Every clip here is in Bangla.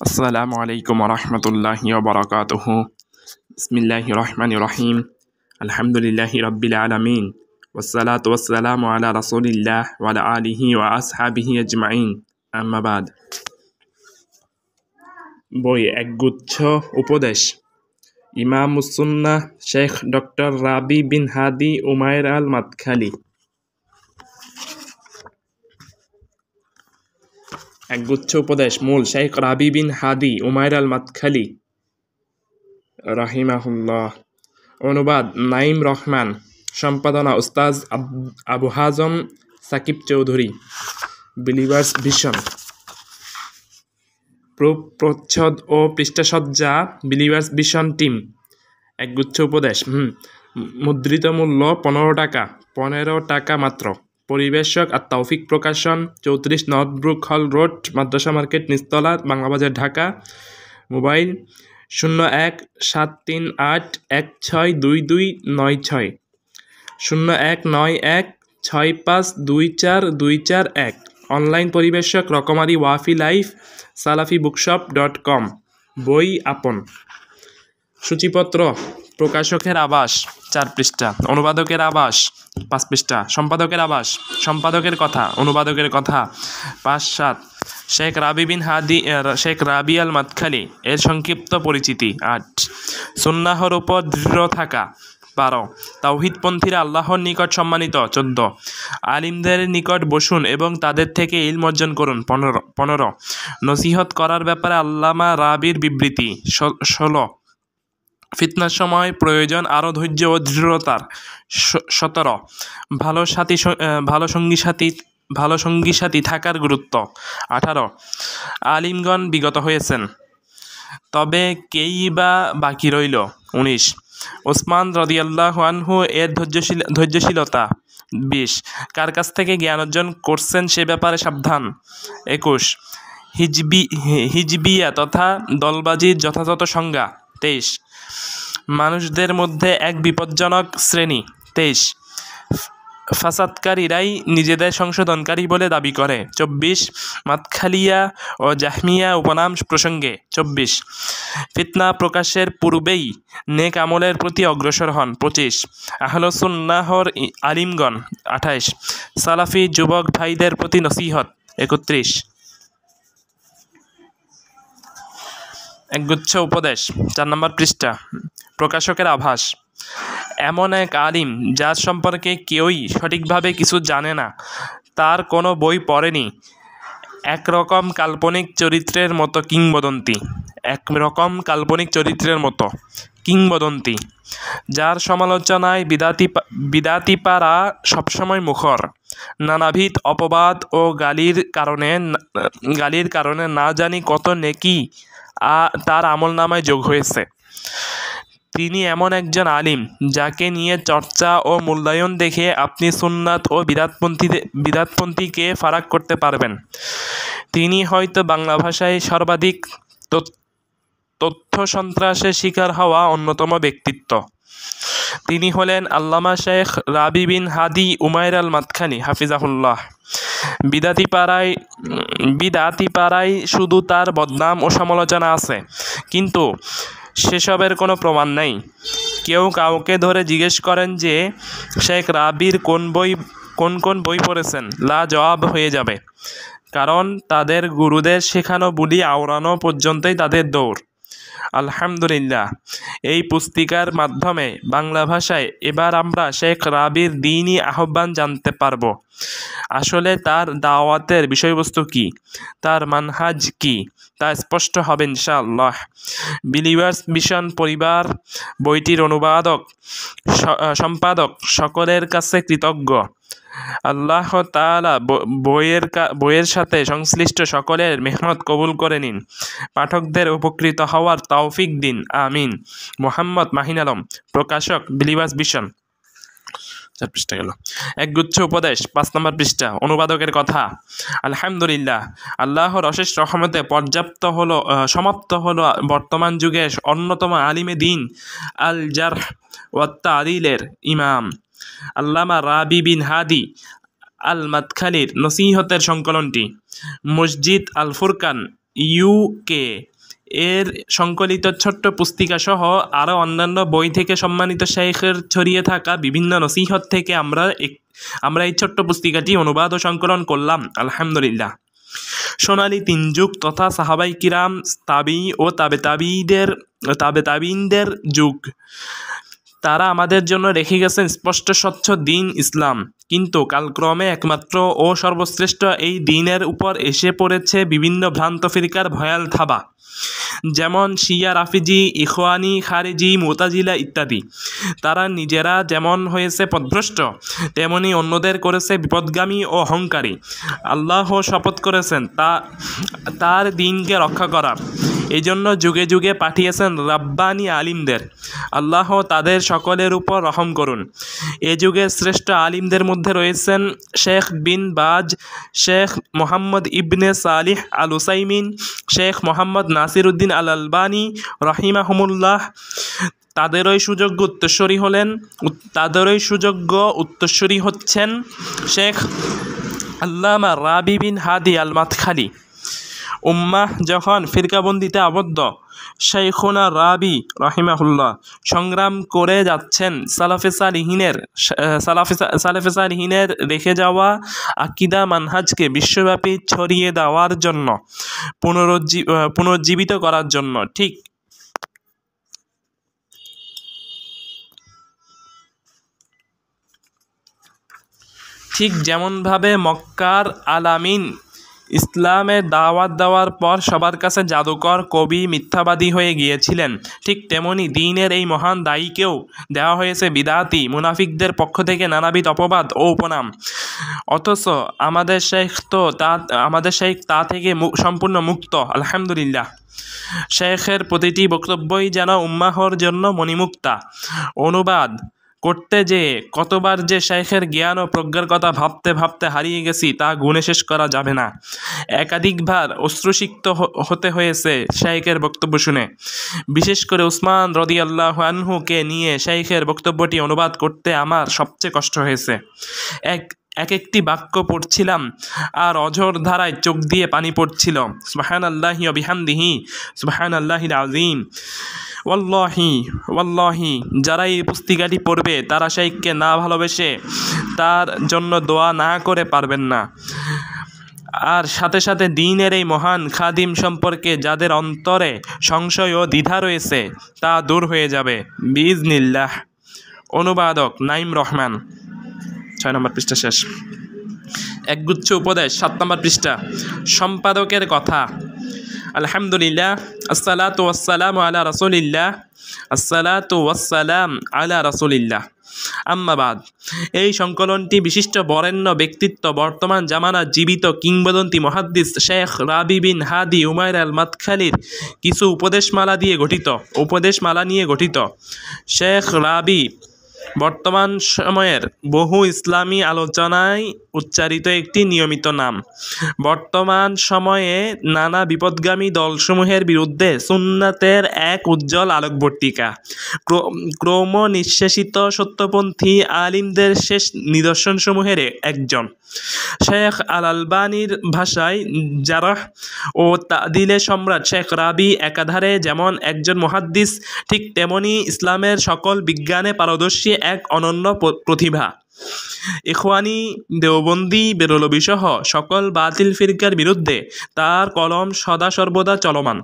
আসসালামু আলাইকুম রহমতুল্লাহি ওয়া বারাকাতুহু। বিসমিল্লাহির রহমানির রহিম। আলহামদুলিল্লাহি রাব্বিল আলামিন। ওয়াসসালাতু ওয়াসসালামু আলা রাসূলিল্লাহ ওয়া আলা আলিহি ওয়া আসহাবিহি আজমাইন। আম্মা বাদ। বই একগুচ্ছ উপদেশ, ইমামুস সুন্নাহ শেখ ডক্টর রাবি বিন হাদি উমাইর আল মাদখালি। একগুচ্ছ উপদেশ, মূল শেখ রাবি বিন হাদি উমাইর আল মাদখালি রাহিমাহুল্লাহ। অনুবাদ নাইম রহমান। সম্পাদনা উস্তাজ আবু হাজম সাকিব চৌধুরী। Believers vision. প্রচ্ছদ ও পৃষ্ঠাসজ্জা বিলিভার্স ভিশন টিম। একগুচ্ছ উপদেশ, মুদ্রিত মূল্য 15 টাকা, 15 টাকা মাত্র। পরিবেশক আর তৌফিক প্রকাশন, 34 নর্থব্রুক হল রোড, মাদ্রাসা মার্কেট, নিচতলা, বাংলাবাজার, ঢাকা। মোবাইল 017381622296, 019165242241। অনলাইন পরিবেশক রকমারি ওয়াফি লাইফ, salafibookshop.com। বই আপন। সূচিপত্র। প্রকাশকের আবাস 4 পৃষ্ঠা, অনুবাদকের আবাস 5 পৃষ্ঠা, সম্পাদকের আবাস, সম্পাদকের কথা, অনুবাদকের কথা 5-7। শেখ রাবি বিন হাদি, শেখ রাবি আল মাদখালি এর সংক্ষিপ্ত পরিচিতি 8। সুন্নাহর উপর দৃঢ় থাকা 12। তাওহীদপন্থীরা আল্লাহর নিকট সম্মানিত 14। আলিমদের নিকট বসুন এবং তাদের থেকে ইলম অর্জন করুন 15। নসিহত করার ব্যাপারে আল্লামা রাবির বিবৃতি 16। ফিতনার সময় প্রয়োজন আরও ধৈর্য ও দৃঢ়তার 17। ভালো সঙ্গী সাথী থাকার গুরুত্ব 18। আলিমগণ বিগত হয়েছেন, তবে কেই বা বাকি রইল 19। ওসমান রাদিয়াল্লাহু আনহু এর ধৈর্যশীলতা 20। কার কাছ থেকে জ্ঞান অর্জন করছেন সে ব্যাপারে সাবধান 21। হিজবিয়া তথা দলবাজির যথাযথ সংজ্ঞা 23। মানুষদের মধ্যে এক বিপজ্জনক শ্রেণী 23। ফাসাদকারীরাই নিজেদের সংশোধনকারী বলে দাবি করে 24। মাদখালিয়া ও জাহমিয়া উপনাম প্রসঙ্গে 24। ফিতনা প্রকাশের পূর্বেই নেক আমলের প্রতি অগ্রসর হন 25। আহলুস সুন্নাহর আলিমগণ 28। সালাফি যুবক ভাইদের প্রতি নসিহত 31। একগুচ্ছ উপদেশ 4 নম্বর পৃষ্ঠা। প্রকাশকের আভাস। এমন এক আলিম যার সম্পর্কে কেউই সঠিকভাবে কিছু জানে না, তার কোনো বই পড়েনি, একরকম কাল্পনিক চরিত্রের মতো কিংবদন্তি, যার সমালোচনায় বিদাতিপাড়া সবসময় মুখর, নানাবিধ অপবাদ ও গালির কারণে না জানি কত নেকি তার আমলনামায় যোগ হয়েছে। তিনি এমন একজন আলিম যাকে নিয়ে চর্চা ও মূল্যায়ন দেখে আপনি সুন্নাত ও বিদাতপন্থীকে ফারাক করতে পারবেন। তিনি হয়তো বাংলা ভাষায় সর্বাধিক তথ্য সন্ত্রাসের শিকার হওয়া অন্যতম ব্যক্তিত্ব। তিনি হলেন আল্লামা শেখ রাবি বিন হাদি উমাইর আল মাদখালি হাফিজাহুল্লাহ। বিদাতিপাড়ায় শুধু তার বদনাম ও সমালোচনা আছে, কিন্তু সেসবের কোনো প্রমাণ নেই। কেউ কাউকে ধরে জিজ্ঞেস করেন যে শেখ রাবির কোন বই পড়েছেন, লা জবাব হয়ে যাবে, কারণ তাদের গুরুদের শেখানো বুলি আওড়ানো পর্যন্তই তাদের দৌড়। আলহামদুলিল্লাহ, এই পুস্তিকার মাধ্যমে বাংলা ভাষায় এবার আমরা শেখ রাবির দ্বীনি আহ্বান জানতে পারব। আসলে তার দাওয়াতের বিষয়বস্তু কি, তার মানহাজ কি, তা স্পষ্ট হবে ইনশাআল্লাহ। বিলিভার্স ভিশন পরিবার বইটির সম্পাদক সকলের কাছে কৃতজ্ঞ। আল্লাহ তাআলা বইয়ের সাথে সংশ্লিষ্ট সকলের মেহনত কবুল করে নিন। পাঠকদের উপকৃত হওয়ার তৌফিক দিন, আমিন। মোহাম্মদ মাহিন আলম, প্রকাশক বিলিভার্স ভিশন। 4 পৃষ্ঠা গেল। একগুচ্ছ উপদেশ 5 নম্বর পৃষ্ঠা, অনুবাদকের কথা। আলহামদুলিল্লাহ, আল্লাহর অশেষ রহমতে সমাপ্ত হলো বর্তমান যুগের অন্যতম আলিমে দ্বীন আল জারহ ওয়া তা'দীলের ইমাম আল্লামা রাবি বিন হাদি আল মাদখালির নসিহতের সংকলনটি। মসজিদ আল ফুরকান ইউকে এর সংকলিত ছোট্ট পুস্তিকা সহ আরও অন্যান্য বই থেকে সম্মানিত শাইখের ছড়িয়ে থাকা বিভিন্ন নসিহত থেকে আমরা এই ছোট্ট পুস্তিকাটি অনুবাদ ও সংকলন করলাম। আলহামদুলিল্লাহ। সোনালী 3 যুগ তথা সাহাবাই কিরাম, তাবি ও তাবে তাবিনদের যুগ, তারা আমাদের জন্য রেখে গেছেন স্পষ্ট স্বচ্ছ দিন ইসলাম। কিন্তু কালক্রমে একমাত্র ও সর্বশ্রেষ্ঠ এই দিনের উপর এসে পড়েছে বিভিন্ন ভ্রান্ত ফিরকার ভয়াল থাবা, যেমন শিয়া, রাফিজি, ইখওয়ানি, খারিজি, মুতাজিলা ইত্যাদি। তারা নিজেরা যেমন হয়েছে পথভ্রষ্ট, তেমনি অন্যদের করেছে বিপদগামী ও অহংকারী। আল্লাহ শপথ করেছেন তার দিনকে রক্ষা করার। এই জন্য যুগে যুগে পাঠিয়েছেন রাব্বানি আলিমদের। আল্লাহ তাদের সকলের উপর রহম করুন। এ যুগের শ্রেষ্ঠ আলিমদের মধ্যে রয়েছেন শেখ বিন বাজ, শেখ মোহাম্মদ ইবনে সালিহ আল উসাইমিন, শেখ মোহাম্মদ নাসিরউদ্দিন আল আলবানী রহিমাহুমুল্লাহ। তাদেরই সুযোগ্য উত্তরসূরি হচ্ছেন শেখ আল্লামা রাবি বিন হাদি আল মাদখালি। উম্মাহ যখন ফিরকাবন্দিতে আবদ্ধ, শাইখুনা রাবি রহিমাহুল্লাহ সংগ্রাম করে যাচ্ছেন সালাফে সালিহিনের রেখে যাওয়া আকিদা মানহাজকে বিশ্বব্যাপী ছড়িয়ে দেওয়ার জন্য, পুনর্জীবিত করার জন্য। ঠিক যেমনভাবে মক্কার আলামিন ইসলামের দাওয়াত দেওয়ার পর সবার কাছে জাদুকর, কবি, মিথ্যাবাদী হয়ে গিয়েছিলেন, ঠিক তেমনি দ্বীনের এই মহান দায়ীকেও দেওয়া হয়েছে বিদআতি মুনাফিকদের পক্ষ থেকে নানাবিধ অপবাদ ও উপনাম। অথচ আমাদের শেখ তা থেকে সম্পূর্ণ মুক্ত। আলহামদুলিল্লাহ। শেখের প্রতিটি বক্তব্যই যেন উম্মাহর জন্য মণিমুক্তা। অনুবাদ করতে যে কতবার যে শেখের জ্ঞান ও প্রজ্ঞার কথা ভাবতে ভাবতে হারিয়ে গেছি তা গুণে শেষ করা যাবে না। একাধিকবার অশ্রুসিক্ত হতে হয়েছে শেখের বক্তব্য শুনে। বিশেষ করে উসমান রাদিয়াল্লাহু আনহুকে নিয়ে শেখের বক্তব্যটি অনুবাদ করতে আমার সবচেয়ে কষ্ট হয়েছে। একটি বাক্য পড়ছিলাম আর অঝোর ধারায় চোখ দিয়ে পানি পড়ছিল। সুবহানাল্লাহি ওয়া বিহামদিহি সুবহানাল্লাহিল আযীম। ওয়াল্লাহি যারা এই পুস্তিকাটি পড়বে তারা শাইখকে না ভালোবেসে তার জন্য দোয়া না করে পারবেন না। আর সাথে সাথে দ্বীনের এই মহান খাদিম সম্পর্কে যাদের অন্তরে সংশয় ও দ্বিধা রয়েছে তা দূর হয়ে যাবে বিইজনিল্লাহ। অনুবাদক নাইম রহমান। 6 নম্বর পৃষ্ঠা শেষ। একগুচ্ছ উপদেশ 7 নম্বর পৃষ্ঠা। সম্পাদকের কথা। আলহামদুলিল্লাহ, আসসালাতু ওয়াসসালামু আলা রাসূলিল্লাহ, আসসালাতু ওয়াসসালাম আলা রাসূলিল্লাহ। আম্মাবাদ। এই সংকলনটি বিশিষ্ট বরেণ্য ব্যক্তিত্ব, বর্তমান জামানার জীবিত কিংবদন্তি মুহাদ্দিস শেখ রাবি বিন হাদি উমাইর আল মাদখালির কিছু উপদেশমালা নিয়ে গঠিত। শেখ রাবি বর্তমান সময়ের বহু ইসলামী আলোচনায় উচ্চারিত একটি নিয়মিত নাম। বর্তমান সময়ে নানা বিপদগামী দলসমূহের বিরুদ্ধে সুন্নাতের এক উজ্জ্বল আলোকবর্তিকা, ক্রম নিঃশেষিত সত্যপন্থী আলিমদের শেষ নিদর্শনসমূহের একজন। শেখ আল আলবানীর ভাষায় জারহ ও তাদিলে সম্রাট শেখ রাবি একাধারে যেমন একজন মুহাদ্দিস, ঠিক তেমনি ইসলামের সকল বিজ্ঞানে পারদর্শী এক অনন্য প্রতিভা। ইখওয়ানি, দেওবন্দি, বেরলভী সহ সকল বাতিল ফিরকার বিরুদ্ধে তার কলম সদা সর্বদা চলমান।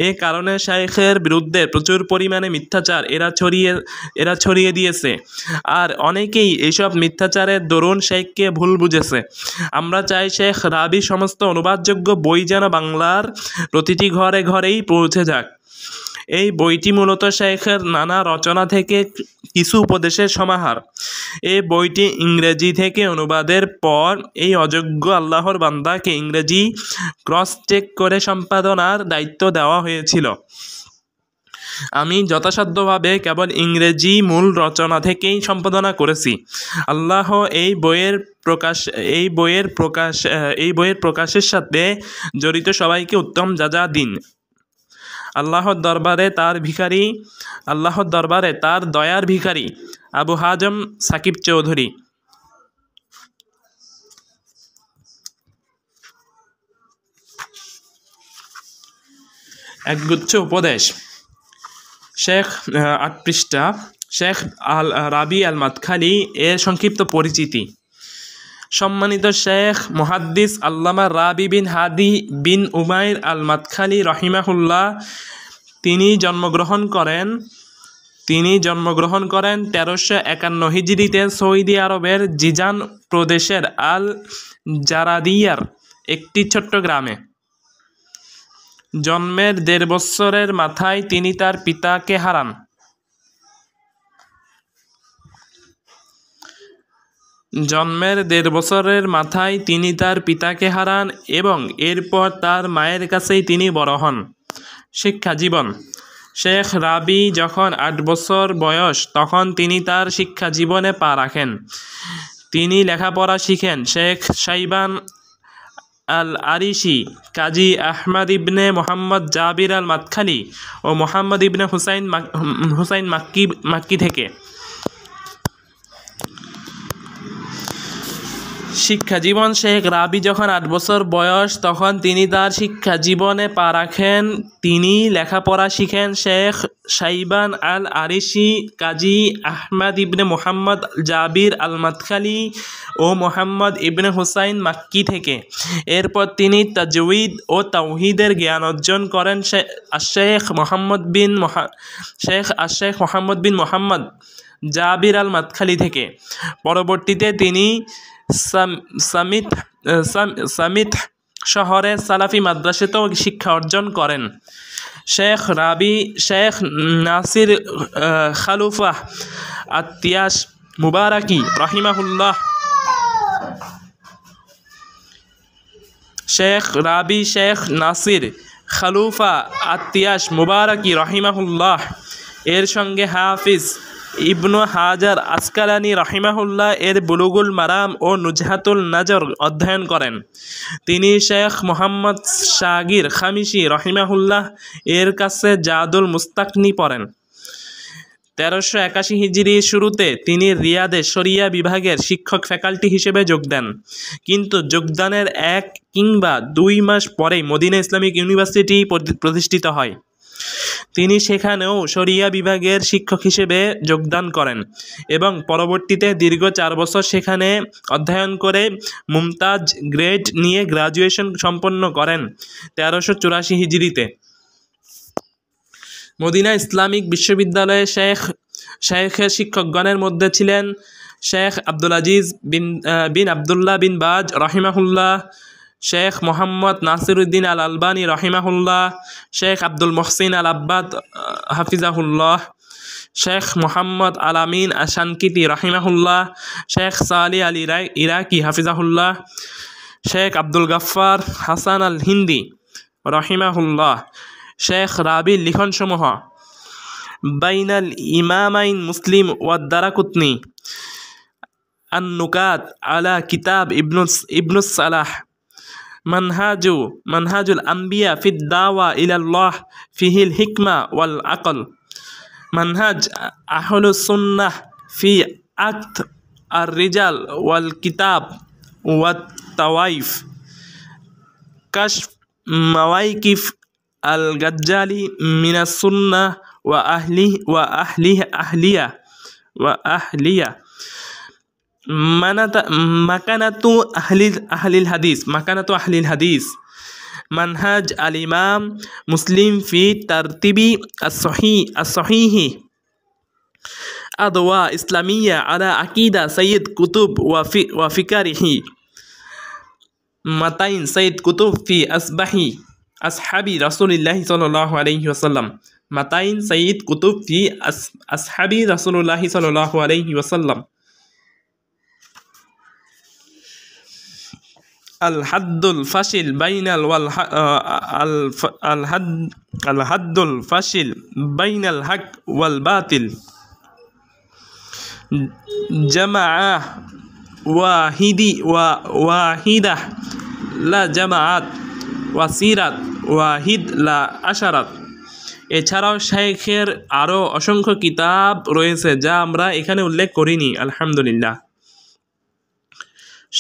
এ কারণে শাইখের বিরুদ্ধে প্রচুর পরিমাণে মিথ্যাচার এরা ছড়িয়ে দিয়েছে। আর অনেকেই এইসব মিথ্যাচারের দরুন শাইখকে ভুল বুঝেছে। আমরা চাই শেখ রাবি সমস্ত অনুবাদযোগ্য বই যেন বাংলার প্রতিটি ঘরে ঘরেই পৌঁছে যাক। এই বইটি মূলত শাইখের নানা রচনা থেকে কিছু উপদেশের সমাহার। এই বইটি ইংরেজি থেকে অনুবাদের পর এই অযোগ্য আল্লাহর বান্দাকে ইংরেজি ক্রস চেক করে সম্পাদনার দায়িত্ব দেওয়া হয়েছিল। আমি যথাসাধ্যভাবে কেবল ইংরেজি মূল রচনা থেকেই সম্পাদনা করেছি। আল্লাহ এই বইয়ের প্রকাশের সাথে জড়িত সবাইকে উত্তম যাজা দিন। আল্লাহর দরবারে তার দয়ার ভিখারি আবু হাজম সাকিব চৌধুরী। একগুচ্ছ উপদেশ। শেখ ৮ পৃষ্ঠা। শেখ রাবি আল মাদখালি এর সংক্ষিপ্ত পরিচিতি। সম্মানিত শেখ মুহাদ্দিস আল্লামা রাবি বিন হাদি বিন উমাইর আল মাদখালি রহিমাহুল্লাহ তিনি জন্মগ্রহণ করেন 1351 হিজরিতে সৌদি আরবের জিজান প্রদেশের আল জারাদিয়ার একটি ছোট্ট গ্রামে। জন্মের 1.5 বছরের মাথায় তিনি তার পিতাকে হারান। এবং এরপর তার মায়ের কাছেই তিনি বড় হন। শিক্ষা জীবন। শেখ রাবি যখন 8 বছর বয়স তখন তিনি তার শিক্ষা জীবনে পা রাখেন। তিনি লেখাপড়া শিখেন শেখ সাইবান আল আরিশি, কাজী আহমদ ইবনে মোহাম্মদ জাবির আল মাদখালি ও মোহাম্মদ ইবনে হুসাইন মাক্কি থেকে। শিক্ষা জীবন। শেখ রাবি যখন 8 বছর বয়স তখন তিনি তার শিক্ষা জীবনে পা রাখেন। তিনি লেখাপড়া শিখেন শেখ সাইবান আল আরিশি, কাজী আহমদ ইবনে মোহাম্মদ জাবির আল মাদখালি ও মোহাম্মদ ইবনে হুসাইন মাক্কি থেকে। এরপর তিনি তাজউইদ ও তাওহীদের জ্ঞান অর্জন করেন শেখ মোহাম্মদ বিন মোহাম্মদ জাবির আল মাদখালি থেকে। পরবর্তীতে তিনি সামিত শহরে সালাফি মাদ্রাসাতেও শিক্ষা অর্জন করেন। শেখ রাবি শেখ নাসির খালুফা আতিয়াস মুবারাকি রহিমাহুল্লাহ শেখ রাবি শেখ নাসির খালুফা আতিয়াস মুবারাকি রহিমাহুল্লাহ এর সঙ্গে হাফিজ ইবনু হাজার আসকালানি রহিমাহুল্লাহ এর বুলুগুল মারাম ও নুজহাতুল নজর অধ্যয়ন করেন। তিনি শেখ মোহাম্মদ শাগির খামিশি রহিমাহুল্লাহ এর কাছে জাদুল মুস্তাকনি পড়েন। 1381 হিজরির শুরুতে তিনি রিয়াদে শরিয়া বিভাগের শিক্ষক ফ্যাকাল্টি হিসেবে যোগ দেন, কিন্তু যোগদানের 1 কিংবা 2 মাস পরেই মদিনা ইসলামিক ইউনিভার্সিটি প্রতিষ্ঠিত হয়। তিনি সেখানেও শরিয়া বিভাগের শিক্ষক হিসেবে যোগদান করেন এবং পরবর্তীতে দীর্ঘ 4 বছর সেখানে অধ্যয়ন করে মুমতাজ গ্রেড নিয়ে গ্রাজুয়েশন সম্পন্ন করেন 1384 হিজরিতে। মদিনা ইসলামিক বিশ্ববিদ্যালয়ে শেখের শিক্ষকগণের মধ্যে ছিলেন শেখ আব্দুল আজিজ বিন আবদুল্লাহ বিন বাজ রহিমাহুল্লাহ, শেখ মোহাম্মদ নাসিরুদ্দিন আল আলবানী রহিমাহুল্লাহ, শেখ আব্দুল মহসিন আল আব্বাদ হাফিজাহুল্লাহ, শেখ মোহাম্মদ আল আমিন আশানকিতি রহিমাহুল্লাহ, শেখ সালি আল ইরাকি হাফিজাহুল্লাহ, শেখ আব্দুল গফ্ফার হাসান আল হিন্দি রহিমাহুল্লাহ। শেখ রাবির লিখনসমূহ: বাইনাল ইমামাইন মুসলিম ওয়া দারাকুতনি, আন-নুকাত আলা কিতাব ইবনুস সালাহ, মানহাজুল আম্বিয়া ফিদ দাওয়া ইলাল্লাহ ফিহিল হিকমা ওয়াল আকল, মানহাজ আহলুস সুন্নাহ ফি আক্ত আর রিজাল ওয়াল কিতাব ওয়াত তাওয়াইফ, কাশফ মাওয়াইকিফ আল গাজ্জালি মিনাস সুন্নাহ ওয়া আহলিয়া, মাকানাতু আহলিল হাদিস, মানহাজ আল ইমাম মুসলিম ফি তারতিবি as-সহিহি, আদওয়া ইসলামিয়া আলা আকিদা সাইয়্যিদ কুতুব ওয়া ফিকারিহি, মাতাইন সাইয়্যিদ কুতুব ফি আসহাবি রাসূলিল্লাহি সাল্লাল্লাহু আলাইহি ওয়াসাল্লাম, মাতাইন সাইয়্যিদ কুতুব ফি আসহাবি রাসূলিল্লাহি সাল্লাল্লাহু আলাইহি ওয়াসাল্লাম, আল হাদ্দুল ফাশিল বাইনাল হক ওয়াল বাতিল, জামাআ ওয়াহিদা লা জামাআত, ওয়াসিরাত ওয়াহিদ লা আশারাত। এছাড়াও শেখের আরও অসংখ্য কিতাব রয়েছে যা আমরা এখানে উল্লেখ করিনি। আলহামদুলিল্লাহ।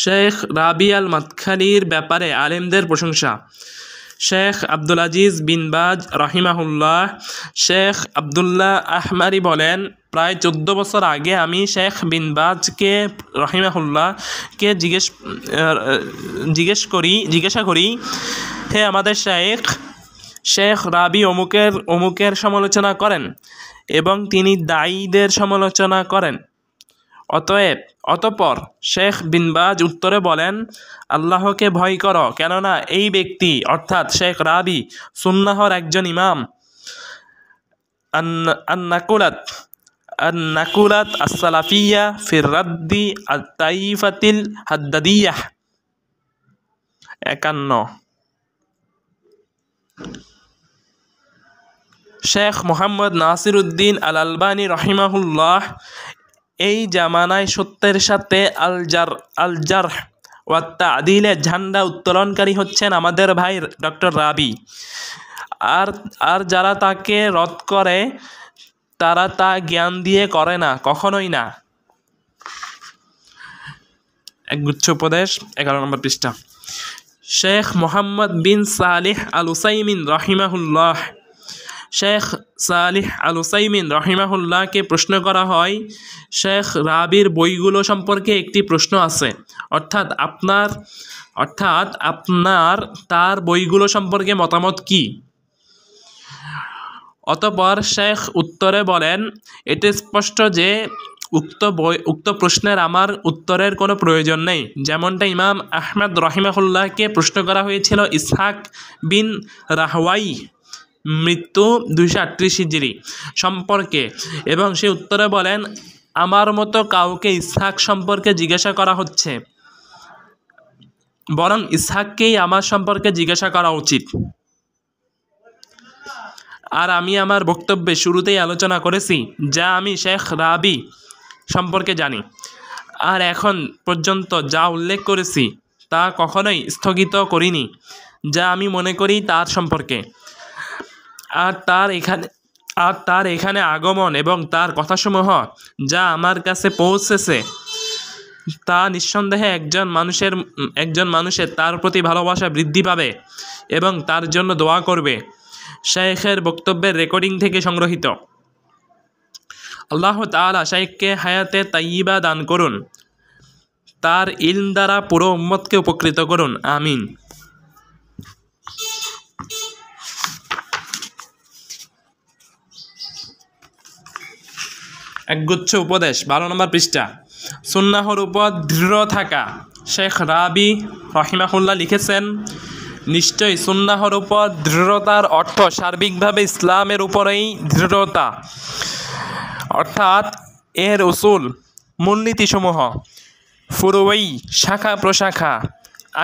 শেখ রাবি আল মাদখালির ব্যাপারে আলেমদের প্রশংসা: শেখ আব্দুল আজিজ বিন বাজ রাহিমাহুল্লাহ। শেখ আবদুল্লাহ আহমারি বলেন, প্রায় 14 বছর আগে আমি শেখ বিন বাজকে রাহিমাহুল্লাহকে জিজ্ঞাসা করি, হে আমাদের শেখ রাবি অমুকের সমালোচনা করেন এবং তিনি দায়ীদের সমালোচনা করেন। অতঃপর শেখ বিন বাজ উত্তরে বলেন, আল্লাহকে ভয় করো, কেননা এই ব্যক্তি অর্থাৎ শেখ রাবি সুন্নাহর একজন ইমাম। আন-নাকুলাত আস-সালাফিয়্যা ফির রাদ্দি আত-তাইফাতিল হাদ্দাদিয়্যাহ 51। শেখ মোহাম্মদ নাসিরউদ্দিন আল আলবানী রহিমাহুল্লাহ এই জামানায় সত্যের সাথে আল জারহ ওয়া তা'দীলের ঝান্ডা উত্তোলনকারী হচ্ছেন আমাদের ভাই ডক্টর রাবি। আর যারা তাকে রদ করে তারা তা জ্ঞান দিয়ে করে না, কখনোই না। একগুচ্ছ উপদেশ 11 নম্বর পৃষ্ঠা। শেখ মোহাম্মদ বিন সালিহ আল উসাইমিন রহিমাহুল্লাহ। শেখ সালিহ আল উসাইমিন রহিমাহুল্লাহকে প্রশ্ন করা হয়, শেখ রাবির বইগুলো সম্পর্কে একটি প্রশ্ন আছে, অর্থাৎ আপনার তার বইগুলো সম্পর্কে মতামত কি? অতঃপর শেখ উত্তরে বলেন, এটি স্পষ্ট যে উক্ত প্রশ্নের আমার উত্তরের কোনো প্রয়োজন নেই। যেমনটা ইমাম আহমদ রহিমাহুল্লাহকে প্রশ্ন করা হয়েছিল ইসহাক বিন রাহওয়াই মৃত্যু 238 হিজরি সম্পর্কে, এবং সে উত্তরে বলেন, আমার মতো কাউকে ইসহাক সম্পর্কে জিজ্ঞাসা করা হচ্ছে, বরং ইসহাককেই আমার সম্পর্কে জিজ্ঞাসা করা উচিত। আর আমি আমার বক্তব্যে শুরুতেই আলোচনা করেছি যা আমি শেখ রাবি সম্পর্কে জানি, আর এখন পর্যন্ত যা উল্লেখ করেছি তা কখনোই স্থগিত করিনি যা আমি মনে করি তার সম্পর্কে। আর তার এখানে আগমন এবং তার কথাসমূহ যা আমার কাছে পৌঁছেছে তা নিঃসন্দেহে একজন মানুষের তার প্রতি ভালোবাসা বৃদ্ধি পাবে এবং তার জন্য দোয়া করবে। শাইখের বক্তব্যের রেকর্ডিং থেকে সংগ্রহীত। আল্লাহ তাআলা শাইখকে হায়াতে তাইয়্যিবা দান করুন, তার ইলম দ্বারা পুরো উম্মতকে উপকৃত করুন, আমিন। একগুচ্ছ উপদেশ 12 নম্বর পৃষ্ঠা। সুন্নাহর উপর দৃঢ় থাকা। শেখ রাবি রহিমাহুল্লাহ লিখেছেন, নিশ্চয়ই সুন্নাহর উপর দৃঢ়তার অর্থ সার্বিকভাবে ইসলামের উপরেই দৃঢ়তা, অর্থাৎ এর উসুল মূলনীতিসমূহ, ফুরুই শাখা প্রশাখা,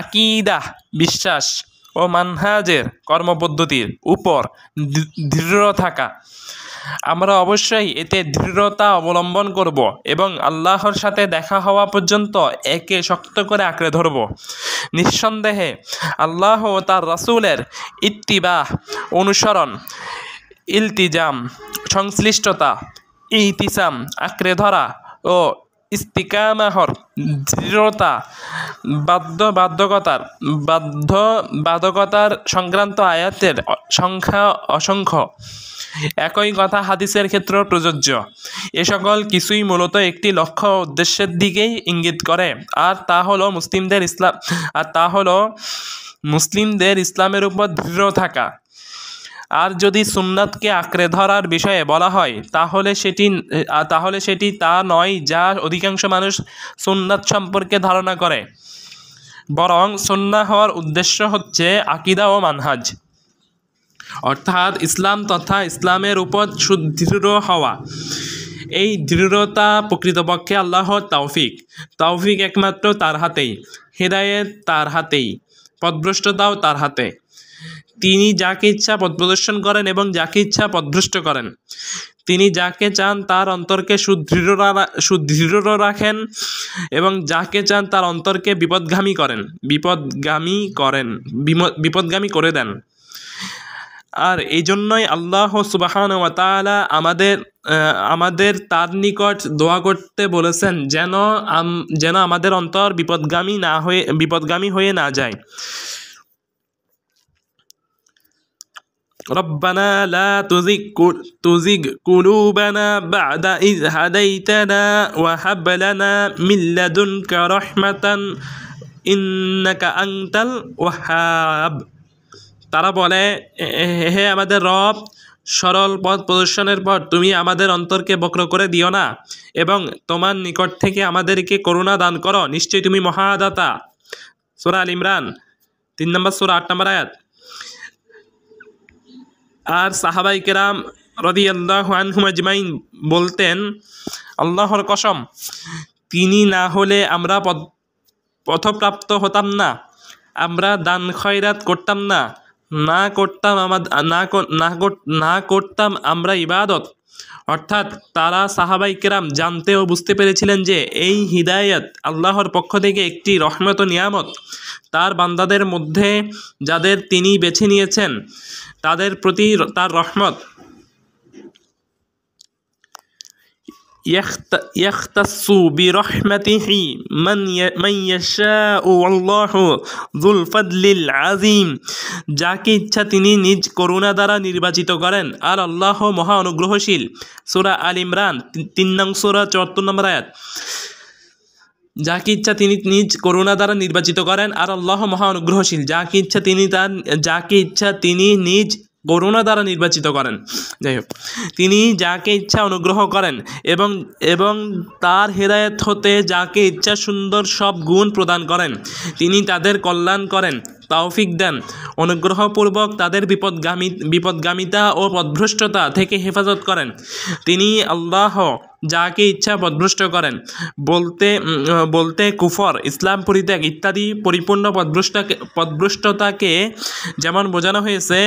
আকীদা বিশ্বাস ও মানহাজের কর্মপদ্ধতির উপর দৃঢ় থাকা। আমরা অবশ্যই এতে দৃঢ়তা অবলম্বন করব এবং আল্লাহর সাথে দেখা হওয়া পর্যন্ত একে শক্ত করে আঁকড়ে ধরব। নিঃসন্দেহে আল্লাহ ও তার রাসূলের ইত্তিবাহ অনুসরণ, ইলতিজাম সংশ্লিষ্টতা, ইতিসাম আঁকড়ে ধরা ও ইস্তিকামাহর দৃঢ়তা বাধ্যবাধকতার সংক্রান্ত আয়াতের সংখ্যা অসংখ্য। একই কথা হাদিসের ক্ষেত্রেও প্রযোজ্য। এ সকল কিছুই মূলত একটি লক্ষ্য উদ্দেশ্যের দিকেই ইঙ্গিত করে, আর তা হলো মুসলিমদের ইসলামের উপর দৃঢ় থাকা। আর যদি সুন্নাতকে আঁকড়ে ধরার বিষয়ে বলা হয় তাহলে সেটি তা নয় যা অধিকাংশ মানুষ সুন্নাত সম্পর্কে ধারণা করে, বরং সুন্নাহ হওয়ার উদ্দেশ্য হচ্ছে আকীদা ও মানহাজ, অর্থাৎ ইসলাম তথা ইসলামের উপর সুদৃঢ় হওয়া। এই দৃঢ়তা প্রকৃতপক্ষে আল্লাহর তৌফিক একমাত্র তার হাতেই, হিদায়াত তার হাতেই, পথভ্রষ্টতাও তার হাতে। তিনি যাকে ইচ্ছা পথ প্রদর্শন করেন এবং যাকে ইচ্ছা পথভ্রষ্ট করেন। তিনি যাকে চান তার অন্তরকে সুদৃঢ় রাখেন এবং যাকে চান তার অন্তরকে বিপদগামী করে দেন। আর এই জন্যই আল্লাহ সুবহানাহু ওয়া তাআলা আমাদের তার নিকট দোয়া করতে বলেছেন যেন আমাদের অন্তর বিপদগামী হয়ে না যায়। রব্বানা লা তুজিগ কুলুবানা বা'দা ইয হাদাইতানা ওয়া হাব লানা মিন লাদুনকা রাহমাতান ইন্নাকা আনতাল ওয়াহ্হাব। তারা বলে, হে আমাদের রব, সরল পথ প্রদর্শনের পর তুমি আমাদের অন্তরকে বক্র করে দিও না এবং তোমার নিকট থেকে আমাদেরকে করুণা দান করো, নিশ্চয়ই তুমি মহাদাতা। সূরা আল ইমরান 3 নম্বর সূরা 8 নম্বর আয়াত। আর সাহাবাই কেরাম রাদিয়াল্লাহু আনহুম আজমাইন বলতেন, আল্লাহর কসম, তিনি না হলে আমরা পথপ্রাপ্ত হতাম না, আমরা দান খয়রাত করতাম না, না করতাম আমরা ইবাদত। অর্থাৎ তারা সাহাবাই কেরাম জানতে ও বুঝতে পেরেছিলেন যে এই হিদায়াত আল্লাহর পক্ষ থেকে একটি রহমত ও নিয়ামত। তার বান্দাদের মধ্যে যাদের তিনি বেছে নিয়েছেন তাদের প্রতি তার রহমত। ইয়াখতাসু বিরহমাতিহি মান ইয়াশাউ ওয়াল্লাহু যুল ফাদলিল আযীম। যাকে ইচ্ছা তিনি নিজ করুণা দ্বারা নির্বাচিত করেন, আর আল্লাহ মহা অনুগ্রহশীল। সূরা আল ইমরান 3 নং সূরা 74 নম্বর আয়াত। যাকে ইচ্ছা তিনি নিজ করুণা দ্বারা নির্বাচিত করেন, আর আল্লাহ মহা অনুগ্রহশীল। যাকে ইচ্ছা তিনি নিজ করুণা দ্বারা নির্বাচিত করেন। যাই হোক, তিনি যাকে ইচ্ছা অনুগ্রহ করেন এবং তার হেদায়েত হতে যাকে ইচ্ছা সুন্দর সব গুণ প্রদান করেন। তিনি তাদের কল্যাণ করেন, তৌফিক দেন, অনুগ্রহপূর্বক তাদের বিপদগামিতা ও পথভ্রষ্টতা থেকে হেফাজত করেন। তিনি আল্লাহ যাকে ইচ্ছা পথভ্রষ্ট করেন, বলতে কুফর, ইসলাম পরিত্যাগ ইত্যাদি পরিপূর্ণ পথভ্রষ্টতাকে যেমন বোঝানো হয়েছে,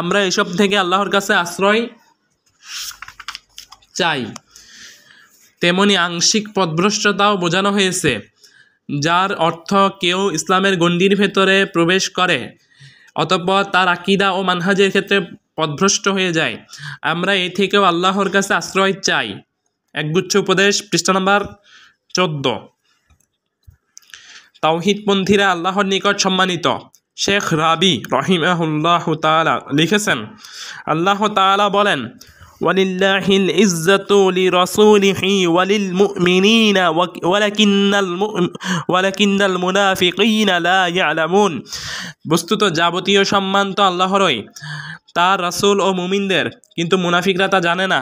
আমরা এসব থেকে আল্লাহর কাছে আশ্রয় চাই, তেমনি আংশিক পথভ্রষ্টতাও বোঝানো হয়েছে, যার অর্থ কেউ ইসলামের গণ্ডির ভেতরে প্রবেশ করে অতঃপর তার আকীদা ও মানহাজের ক্ষেত্রে পথভ্রষ্ট হয়ে যায়। আমরা এই থেকেও আল্লাহর কাছে আশ্রয় চাই। একগুচ্ছ উপদেশ, পৃষ্ঠা নম্বর 14। তাওহীদপন্থীরা আল্লাহর নিকট সম্মানিত। শেখ রাবি রাহিমাহুল্লাহু তাআলা লিখেছেন, আল্লাহ তাআলা বলেন, ওয়ালিল্লাহিল ইজ্জাতু লিরাসূলিহি ওয়ালিল মুমিনিনা ওয়ালাকিন্নাল মুনাফিকিনা লা ইয়ালামুন। বস্তুত যাবতীয় সম্মান তো আল্লাহরই, তার রাসূল ও মুমিনদের, কিন্তু মুনাফিকরা তা জানে না।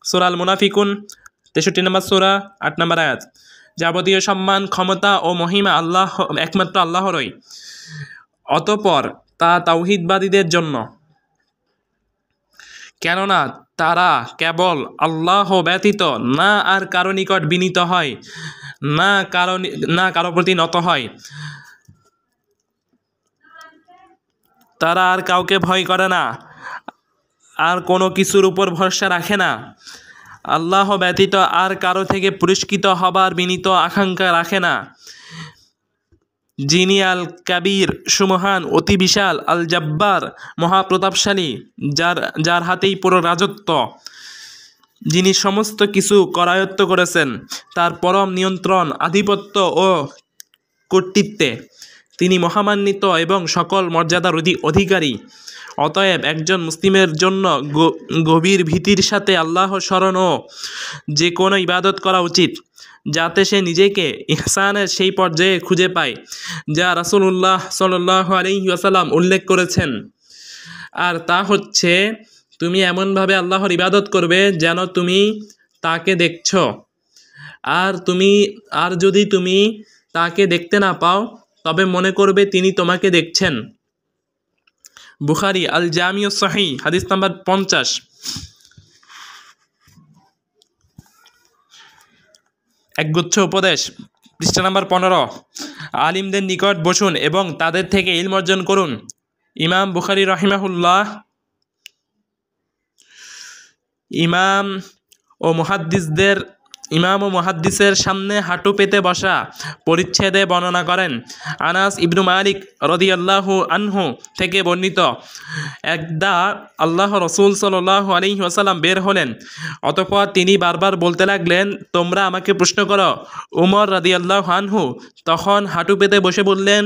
সূরা আল মুনাফিকুন 63 নম্বর সূরা 8 নম্বর আয়াত। যাবতীয় সম্মান, ক্ষমতা ও মহিমা একমাত্র আল্লাহরই, অতঃপর তা তাওহীদবাদীদের জন্য, কেননা তারা কেবল আল্লাহ ব্যতীত না আর কারো নিকট বিনীত হয়, না কারো প্রতি নত হয়। তারা আর কাউকে ভয় করে না, আর কোনো কিছুর উপর ভরসা রাখে না। আল্লাহ ব্যতীত আর কারো থেকে পুরস্কৃত হবার বিনীত আকাঙ্ক্ষা রাখে না। যিনি আল কাবীর, সুমহান, অতি বিশাল, আল জব্বার, মহাপ্রতাপশালী, যার হাতেই পুরো রাজত্ব, যিনি সমস্ত কিছু করায়ত্ত করেছেন, তার পরম নিয়ন্ত্রণ, আধিপত্য ও কর্তৃত্বে তিনি মহামান্বিত এবং সকল মর্যাদার অধিকারী। অতএব একজন মুসলিমের জন্য গভীর ভীতির সাথে আল্লাহ স্মরণ ও যে কোনো ইবাদত করা উচিত, যাতে সে নিজেকে ইহসানের সেই পর্যায়ে খুঁজে পায় যা রাসূলুল্লাহ সাল্লাল্লাহু আলাইহি ওয়াসাল্লাম উল্লেখ করেছেন। আর তা হচ্ছে, তুমি এমনভাবে আল্লাহর ইবাদত করবে যেন তুমি তাকে দেখছ, আর যদি তুমি তাকে দেখতে না পাও তবে মনে করবে তিনি তোমাকে দেখছেন। বুখারী আল জামিউ সহিহ হাদিস নাম্বার 50। একগুচ্ছ উপদেশ, পৃষ্ঠা নাম্বার 15। আলিমদের নিকট বসুন এবং তাদের থেকে ইলম অর্জন করুন। ইমাম বুখারী রাহিমাহুল্লাহ, ইমাম ও মুহাদ্দিসদের ইমাম ও মুহাদ্দিসের সামনে হাঁটু পেতে বসা পরিচ্ছেদে বর্ণনা করেন। আনাস ইবনু মালিক রাদিয়াল্লাহু আনহু থেকে বর্ণিত, একদা আল্লাহ রসুল সাল্লাল্লাহু আলাইহি ওয়াসাল্লাম বের হলেন। অতঃপর তিনি বারবার বলতে লাগলেন, তোমরা আমাকে প্রশ্ন করো। উমর রাদিয়াল্লাহু আনহু তখন হাঁটু পেতে বসে বললেন,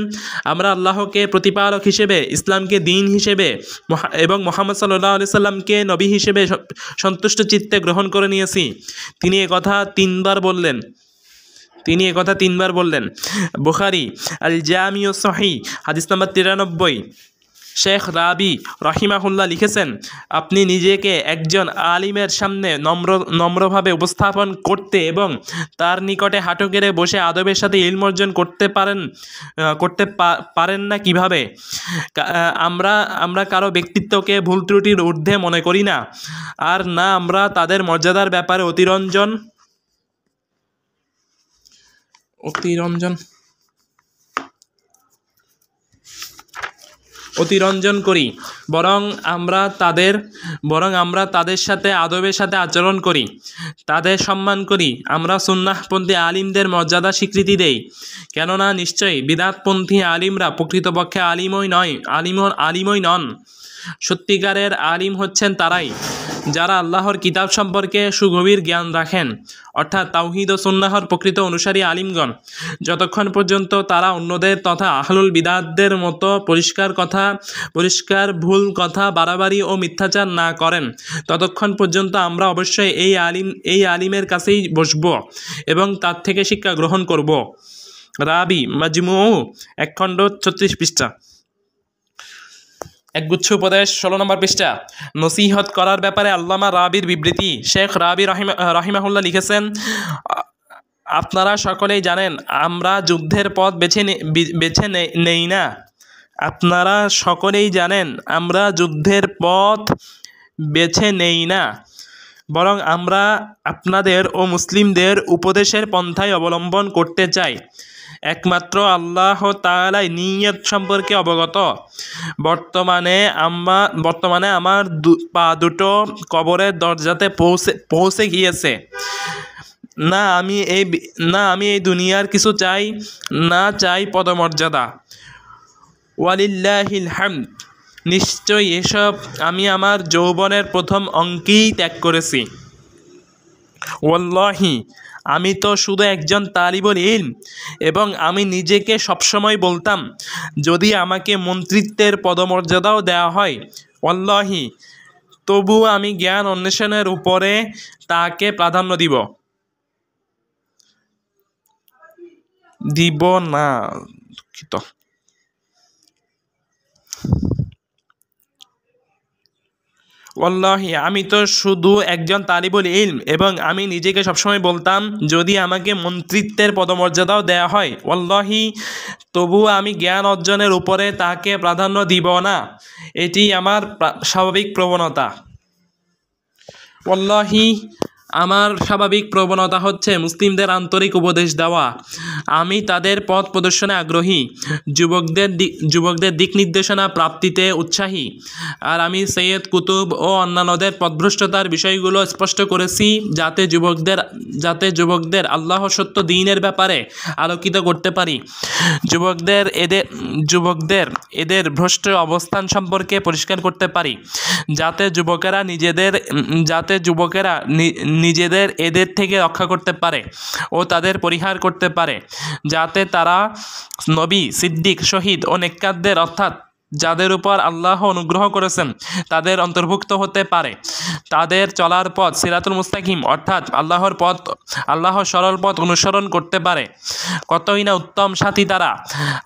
আমরা আল্লাহকে প্রতিপালক হিসেবে, ইসলামকে দিন হিসেবে এবং মুহাম্মদ সাল্লাল্লাহু আলাইহি সাল্লামকে নবী হিসেবে সন্তুষ্ট চিত্তে গ্রহণ করে নিয়েছি। তিনি একথা তিনবার বললেন। বুখারী আল জামিউ সহিহ হাদিস নাম্বার 93। শেখ রাবি রহিমাহুল্লাহ লিখেছেন, আপনি নিজেকে একজন আলিমের সামনে নম্রভাবে উপস্থাপন করতে এবং তার নিকটে হাঁটু গেড়ে বসে আদবের সাথে ইলম অর্জন করতে পারেন না কিভাবে? আমরা কারো ব্যক্তিত্বকে ভুল ত্রুটির ঊর্ধ্বে মনে করি না, আর না আমরা তাদের মর্যাদার ব্যাপারে অতিরঞ্জন করি, বরং আমরা তাদের সাথে আদবের সাথে আচরণ করি, তাদের সম্মান করি। আমরা সুন্নাহপন্থী আলিমদের মর্যাদা স্বীকৃতি দেই, কেননা নিশ্চয়ই বিদআতপন্থী আলিমরা প্রকৃতপক্ষে আলিমই নন। সত্যিকারের আলিম হচ্ছেন তারাই যারা আল্লাহর কিতাব সম্পর্কে সুগভীর জ্ঞান রাখেন, অর্থাৎ তাওহীদ ও সুন্নাহর প্রকৃত অনুসারী আলিমগণ। যতক্ষণ পর্যন্ত তারা অন্যদের তথা আহলুল বিদআতদের মতো পরিষ্কার ভুল কথা, বাড়াবাড়ি ও মিথ্যাচার না করেন, ততক্ষণ পর্যন্ত আমরা অবশ্যই এই আলিমের কাছেই বসব এবং তার থেকে শিক্ষা গ্রহণ করব। রাবি মাজমুউ 1 খণ্ড 36 পৃষ্ঠা। একগুচ্ছ উপদেশ 16 নম্বর পৃষ্ঠা। নসিহত করার ব্যাপারে আল্লামা রাবির বিবৃতি। শেখ রাবি রহিমাহুল্লাহ লিখেছেন, আপনারা সকলেই জানেন আমরা যুদ্ধের পথ বেছে নেই না। আপনারা সকলেই জানেন আমরা যুদ্ধের পথ বেছে নেই না, বরং আমরা আপনাদের ও মুসলিমদের উপদেশের পন্থায় অবলম্বন করতে চাই। একমাত্র আল্লাহ তাআলাই নিয়ত সম্পর্কে অবগত। বর্তমানে আমার পা দুটো কবরের দরজাতে পৌঁছে গিয়েছে। না আমি এই দুনিয়ার কিছু চাই, না চাই পদমর্যাদা। ওয়ালিল্লাহিল হামদ। নিশ্চয়ই এসব আমি আমার যৌবনের প্রথম অঙ্কেই ত্যাগ করেছি। ওয়াল্লাহি, আমি তো শুধু একজন তালিবুল ইলম, এবং আমি নিজেকে সবসময় বলতাম, যদি আমাকে মন্ত্রিত্বের পদমর্যাদাও দেওয়া হয়, ওয়াল্লাহি, তবুও আমি জ্ঞান অন্বেষণের উপরে তাকে প্রাধান্য দিব না। দুঃখিত। ওয়াল্লাহি, আমি তো শুধু একজন তালিবুল ইলম, এবং আমি নিজেকে সবসময় বলতাম, যদি আমাকে মন্ত্রিত্বের পদমর্যাদাও দেওয়া হয়, ওয়াল্লাহি, তবুও আমি জ্ঞান অর্জনের উপরে তাকে প্রাধান্য দিব না। এটি আমার স্বাভাবিক প্রবণতা। ওয়াল্লাহি, আমার স্বাভাবিক প্রবণতা হচ্ছে মুসলিমদের আন্তরিক উপদেশ দেওয়া। আমি তাদের পথ প্রদর্শনে আগ্রহী, যুবকদের দিক নির্দেশনা প্রাপ্তিতে উৎসাহী। আর আমি সৈয়দ কুতুব ও অন্যান্যদের পথভ্রষ্টতার বিষয়গুলো স্পষ্ট করেছি, যাতে যুবকদের আল্লাহ সত্য দ্বীনের ব্যাপারে আলোকিত করতে পারি। যুবকদের এদের ভ্রষ্ট অবস্থান সম্পর্কে পরিষ্কার করতে পারি, যাতে যুবকেরা নিজেদের এদের থেকে রক্ষা করতে পারে ও তাদের পরিহার করতে পারে, যাতে তারা নবী, সিদ্দিক, শহীদ ও নেককারদের, অর্থাৎ যাদের উপর আল্লাহ অনুগ্রহ করেছেন তাদের অন্তর্ভুক্ত হতে পারে। তাদের চলার পথ সিরাতুল মুস্তাকিম, অর্থাৎ আল্লাহর সরল পথ অনুসরণ করতে পারে। কতই না উত্তম সাথী তারা।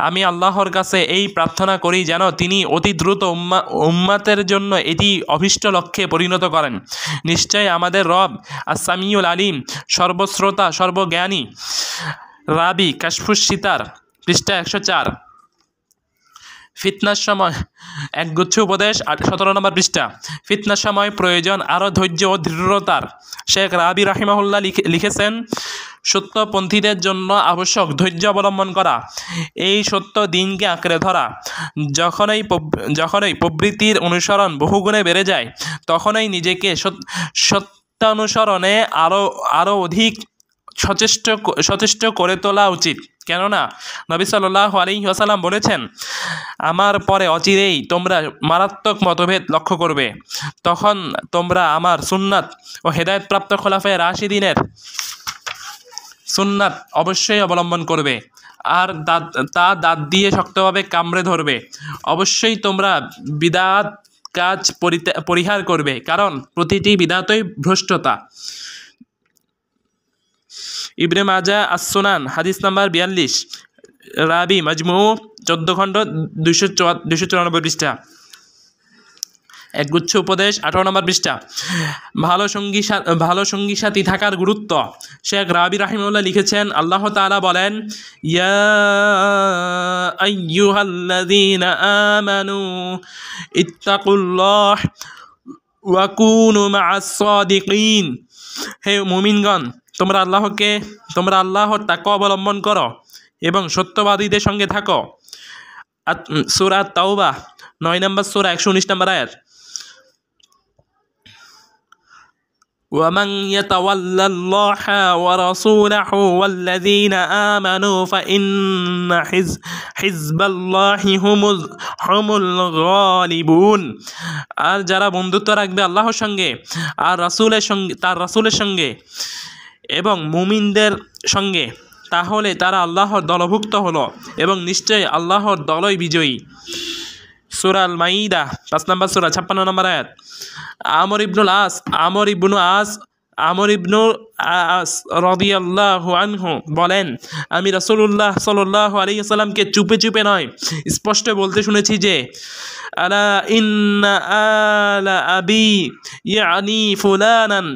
আমি আল্লাহর কাছে এই প্রার্থনা করি যেন তিনি অতি দ্রুত উম্মাতের জন্য এটি অভীষ্ট লক্ষ্যে পরিণত করেন। নিশ্চয় আমাদের রব আস-সামিউল আলিম, সর্বশ্রোতা, সর্বজ্ঞানী। রাবি কাশফুস সিতার, পৃষ্ঠা 104। ফিতনার সময় একগুচ্ছ উপদেশ 17 নম্বর পৃষ্ঠা। ফিতনার সময় প্রয়োজন আরও ধৈর্য ও দৃঢ়তার। শেখ রাবি রাহিমাহুল্লাহ লিখেছেন, সত্যপন্থীদের জন্য আবশ্যক ধৈর্য অবলম্বন করা, এই সত্য দিনকে আঁকড়ে ধরা। যখনই প্রবৃত্তির অনুসরণ বহুগুণে বেড়ে যায়, তখনই নিজেকে সত্যানুসরণে আরও অধিক সচেষ্ট করে তোলা উচিত। কেননা নবী সাল্লাল্লাহু আলাইহি ওয়াসাল্লাম বলেছেন, আমার পরে অচিরেই তোমরা মারাত্মক মতভেদ লক্ষ্য করবে, তখন তোমরা আমার সুন্নাত ও হেদায়েতপ্রাপ্ত খোলাফায়ে রাশিদিনের সুন্নাত অবশ্যই অবলম্বন করবে, আর দাঁত দিয়ে শক্তভাবে কামড়ে ধরবে। অবশ্যই তোমরা বিদআত কাজ পরিহার করবে, কারণ প্রতিটি বিদআতই ভ্রষ্টতা। ইবনে মাজাহ আস-সুনান হাদিস নাম্বার 42, রাবি মাজমু 14 খণ্ড 294 পৃষ্ঠা, একগুচ্ছ উপদেশ 18 নম্বর পৃষ্ঠা। ভালো সঙ্গী সাথী থাকার গুরুত্ব শেখ রাবি রাহিমাহুল্লাহ লিখেছেন, আল্লাহ তাআলা বলেন, ইয়া আইয়ুহাল্লাযীনা আমানু ইত্তাকুল্লাহ ওয়া কুনু মা'আস সাদিকিন। হে মুমিনগণ, তোমরা আল্লাহর তাকওয়া অবলম্বন করো এবং সত্যবাদীদের সঙ্গে থাকো। সূরা তাওবা 9 নম্বর সূরা 119 নম্বর আয়াত। ومن يتولى الله ورسوله والذين آمنوا فإن حزب الله هم الغالبون। আর যারা বন্ধুত্ব রাখবে আল্লাহর সঙ্গে আর তার রাসূলের সঙ্গে এবং মুমিনদের সঙ্গে, তাহলে তারা আল্লাহর দলভুক্ত হলো এবং নিশ্চয়ই আল্লাহর দলই বিজয়ী। সূরা আল মাইদা 5 নম্বর সূরা 56 নম্বর আয়াত। আমর ইবনুল আস রাদিয়াল্লাহু আনহু বলেন, আমি রাসূলুল্লাহ সাল্লাল্লাহু আলাইহি ওয়াসাল্লামকে চুপে চুপে নয়, স্পষ্ট বলতে শুনেছি যে, আলা ইন্না আলা আবি ইয়ানি ফুলানান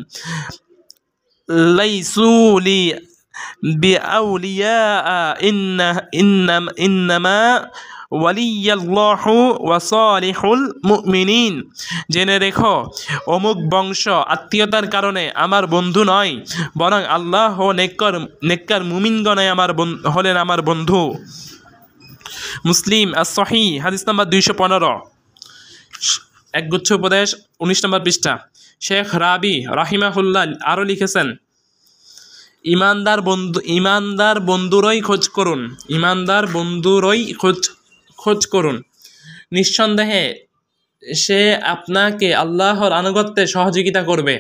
লাইসু লি বিআউলিয়া ইন্নামা ওয়ালিয়াল্লাহু ওয়া সালিহুল মুমিনিন। জেনে রেখো, অমুক বংশ আত্মীয়তার কারণে আমার বন্ধু নয়, বরং আল্লাহ ও নেককার মুমিনগণই হলেন আমার বন্ধু। মুসলিম as-সহিহ হাদিস নাম্বার 215, একগুচ্ছ উপদেশ 19 নম্বর পৃষ্ঠা। শেখ রাবি রাহিমাহুল্লাহ আরও লিখেছেন, ইমানদার বন্ধুরই খোঁজ করুন। নিঃসন্দেহে সে আপনাকে আল্লাহর আনুগত্যে সহযোগিতা করবে,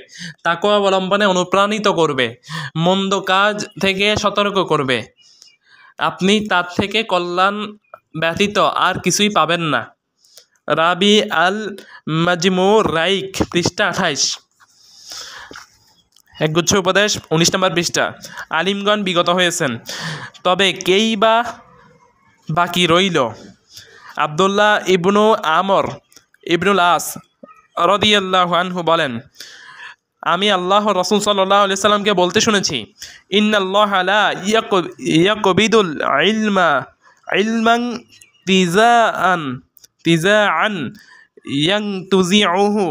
তাকওয়া অবলম্বনে অনুপ্রাণিত করবে, মন্দ কাজ থেকে সতর্ক করবে। আপনি তার থেকে কল্যাণ ব্যতীত আর কিছুই পাবেন না। রাবি আল মাজমু রাইক পৃষ্ঠা 28, একগুচ্ছ উপদেশ 19 নম্বর পৃষ্ঠা। আলিমগণ বিগত হয়েছেন, তবে কেই বা বাকি রইল? আব্দুল্লাহ ইবনু আমর ইবনুল আস রাদিয়াল্লাহু আনহু বলেন, আমি আল্লাহর রাসূল সাল্লাল্লাহু আলাইহি সাল্লামকে বলতে শুনেছি, ইন্নাল্লাহা লা ইয়াকবিদুল ইলমান তিজাআন ইয়ানতুজিউহু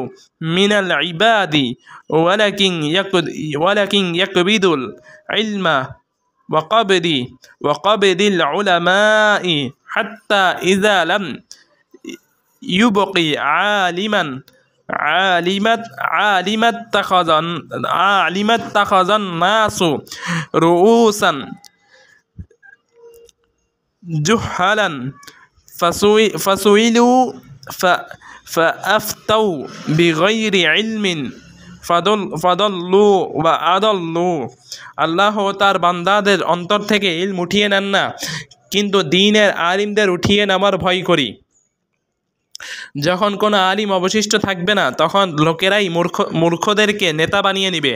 মিনাল ইবাদি ওয়ালাকিন ইয়াকবিদুল ইলমা ওয়া কবদিল উলামাই হাত্তা ইযা লাম ইউবকি আলিমাত তাখাযান নাসু রুউসান জুহালান ফাসুইলু ফাআফতাউ বিগাইরি ইলমিন ফাদাল্লু ওয়া আদাল্লু। আল্লাহ তার বান্দাদের অন্তর থেকে ইলম উঠিয়ে নেন না, কিন্তু দ্বীনের আলিমদের উঠিয়ে নেওয়ার ভয় করি। যখন কোনো আলিম অবশিষ্ট থাকবে না, তখন লোকেরাই মূর্খদেরকে নেতা বানিয়ে নিবে।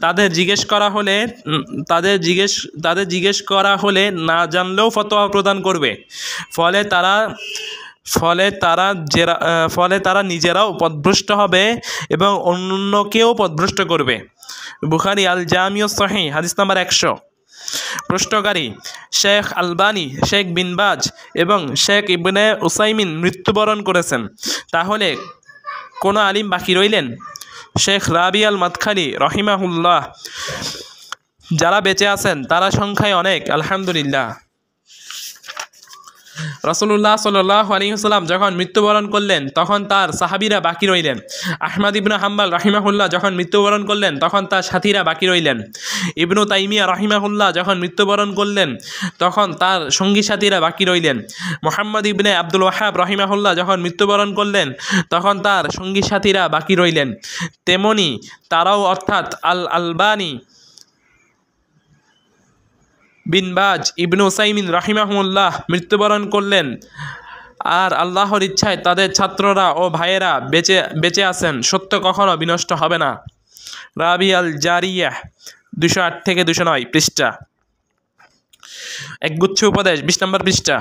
তাদের জিজ্ঞেস করা হলে না জানলেও ফতোয়া প্রদান করবে। ফলে তারা নিজেরাও পথভ্রষ্ট হবে এবং অন্যকেও পথভ্রষ্ট করবে। বুখারী আল জামিউ সহিহ হাদিস নাম্বার 100। প্রশ্নকারী শেখ আলবানী, শেখ বিন বাজ এবং শেখ ইবনে উসাইমিন মৃত্যুবরণ করেছেন, তাহলে কোন আলিম বাকি রইলেন? শেখ রাবি আল মাদখালি রহিমাহুল্লাহ, যারা বেঁচে আছেন তারা সংখ্যায় অনেক, আলহামদুলিল্লাহ। রাসূলুল্লাহ সাল্লাল্লাহু আলাইহি ওয়াসাল্লাম যখন মৃত্যুবরণ করলেন তখন তার সাহাবীরা বাকি রইলেন। আহমদ ইবনে হাম্বল রাহিমাহুল্লাহ যখন মৃত্যুবরণ করলেন তখন তার সাথীরা বাকি রইলেন। ইবনু তাইমিয়া রাহিমাহুল্লাহ যখন মৃত্যুবরণ করলেন তখন তার সঙ্গী সাথীরা বাকি রইলেন। মুহাম্মদ ইবনে আব্দুল ওয়াহাব রাহিমাহুল্লাহ যখন মৃত্যুবরণ করলেন তখন তার সঙ্গী সাথীরা বাকি রইলেন। তেমনি তারাও অর্থাৎ আলবানী বিন বাজ ইবনু উসাইমিন রাহিমাহুল্লাহ মৃত্যুবরণ করলেন। আর আল্লাহর ইচ্ছায় তাদের ছাত্ররা ও ভাইয়েরা বেঁচে আছেন। সত্য কখনো বিনষ্ট হবে না। রাবি আল জারিয়াহ 208 থেকে 209 পৃষ্ঠা। একগুচ্ছ উপদেশ 20 নম্বর পৃষ্ঠা।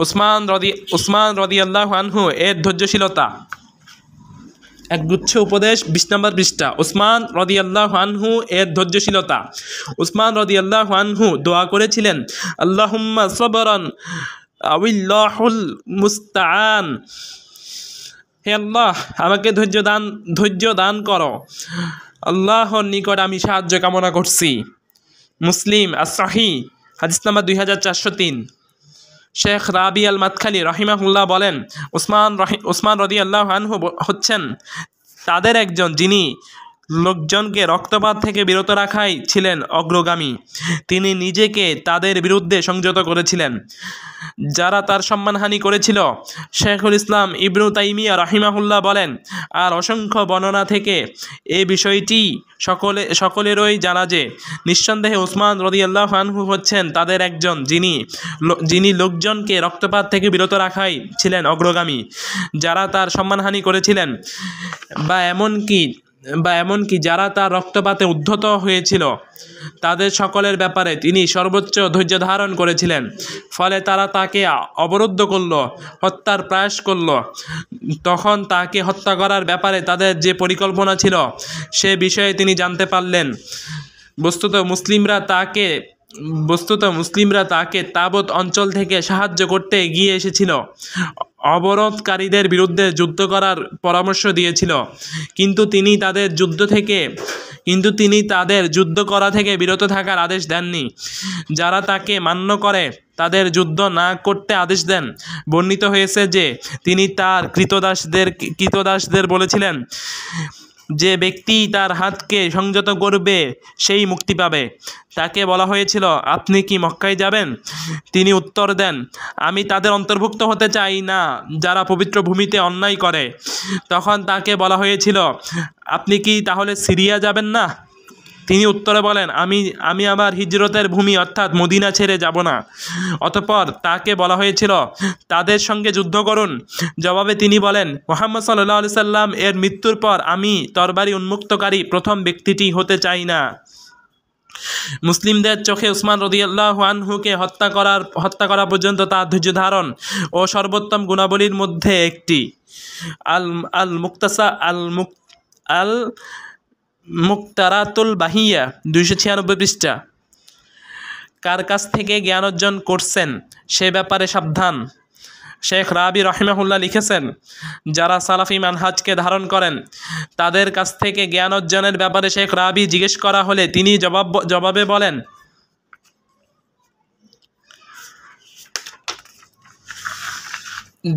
উসমান রাদিয়াল্লাহু আনহু এর ধৈর্যশীলতা। একগুচ্ছ উপদেশ 20 নম্বর পৃষ্ঠা। উসমান রাদিয়াল্লাহু আনহু এর ধৈর্যশীলতা। উসমান রাদিয়াল্লাহু আনহু দোয়া করেছিলেন, আল্লাহুম্মা সাবরান আবিল্লাহুল মুস্তাআন। হে আল্লাহ, আমাকে ধৈর্য দান করো। আল্লাহর নিকট আমি সাহায্য কামনা করছি। মুসলিম as-সহিহ হাদিস নাম্বার 2403। শেখ রাবি আল মাদখালি রাহিমাহুল্লাহ বলেন, উসমান রাদিয়াল্লাহু আনহু হচ্ছেন তাদের একজন যিনি লোকজনকে রক্তপাত থেকে বিরত রাখাই ছিলেন অগ্রগামী। তিনি নিজেকে তাদের বিরুদ্ধে সংযত করেছিলেন যারা তার সম্মানহানি করেছিল। শেখুল ইসলাম ইবনু তাইমিয়া রাহিমাহুল্লাহ বলেন, আর অসংখ্য বর্ণনা থেকে এই বিষয়টি সকলেরই জানা যে নিঃসন্দেহে উসমান রাদিয়াল্লাহু আনহু হচ্ছেন তাদের একজন যিনি লোকজনকে রক্তপাত থেকে বিরত রাখাই ছিলেন অগ্রগামী যারা তার সম্মানহানি করেছিলেন বা এমনকি যারা তার রক্তপাতে উদ্ধত হয়েছিল তাদের সকলের ব্যাপারে তিনি সর্বোচ্চ ধৈর্য ধারণ করেছিলেন। ফলে তারা তাকে অবরুদ্ধ করল, হত্যার প্রয়াস করল। তখন তাকে হত্যা করার ব্যাপারে তাদের যে পরিকল্পনা ছিল সে বিষয়ে তিনি জানতে পারলেন। বস্তুত মুসলিমরা তাকে তাবত অঞ্চল থেকে সাহায্য করতে এগিয়ে এসেছিল, অবরোধকারীদের বিরুদ্ধে যুদ্ধ করার পরামর্শ দিয়েছিল, কিন্তু তিনি তাদের যুদ্ধ করা থেকে বিরত থাকার আদেশ দেননি। যারা তাকে মান্য করে তাদের যুদ্ধ না করতে আদেশ দেন। বর্ণিত হয়েছে যে তিনি তার কৃতদাসদের বলেছিলেন, যে ব্যক্তি তার হাতকে সংযত করবে সেই মুক্তি পাবে। তাকে বলা হয়েছিল, আপনি কি মক্কায় যাবেন? তিনি উত্তর দেন, আমি তাদের অন্তর্ভুক্ত হতে চাই না যারা পবিত্র ভূমিতে অন্যায় করে। তখন তাকে বলা হয়েছিল, আপনি কি তাহলে সিরিয়া যাবেন না? তিনি উত্তরে বলেন, আমি আমার হিজরতের ভূমি অর্থাৎ মদিনা ছেড়ে যাব না। অতঃপর তাকে বলা হয়েছিল, তাদের সঙ্গে যুদ্ধ করুন। জবাবে তিনি বলেন, মুহাম্মদ সাল্লাল্লাহু আলাইহি সাল্লাম এর মৃত্যুর পর আমি তরবারি উন্মুক্তকারী প্রথম ব্যক্তিটি হতে চাই না। মুসলিমদের চোখে উসমান রাদিয়াল্লাহু আনহুকে হত্যা করা পর্যন্ত তার ধৈর্য ধারণ ও সর্বোত্তম গুণাবলীর মধ্যে একটি। আল মুক্তারাতুল বাহিয়া 296 পৃষ্ঠা। কার কাছ থেকে জ্ঞান অর্জন করছেন সে ব্যাপারে সাবধান। শেখ রাবি রাহিমাহুল্লাহ লিখেছেন, যারা সালাফি মানহাজকে ধারণ করেন তাদের কাছ থেকে জ্ঞান অর্জনের ব্যাপারে শেখ রাবি জিজ্ঞেস করা হলে তিনি জবাবে বলেন,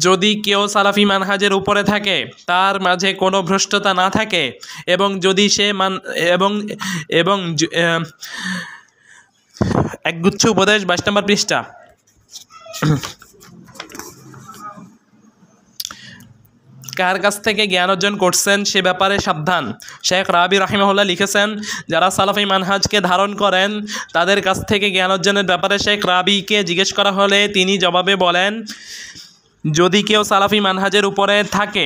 যদি কেউ সালাফি মানহাজের উপরে থাকে, তার মাঝে কোনো ভ্রষ্টতা না থাকে এবং যদি সে একগুচ্ছ উপদেশ 22 নম্বর পৃষ্ঠা। কার কাছ থেকে জ্ঞান অর্জন করছেন সে ব্যাপারে সাবধান। শেখ রাবি রাহিমাহুল্লাহ লিখেছেন, যারা সালাফি মানহাজকে ধারণ করেন তাদের কাছ থেকে জ্ঞান অর্জনের ব্যাপারে শেখ রাবিকে জিজ্ঞেস করা হলে তিনি জবাবে বলেন, যদি কেউ সালাফি মানহাজের উপরে থাকে,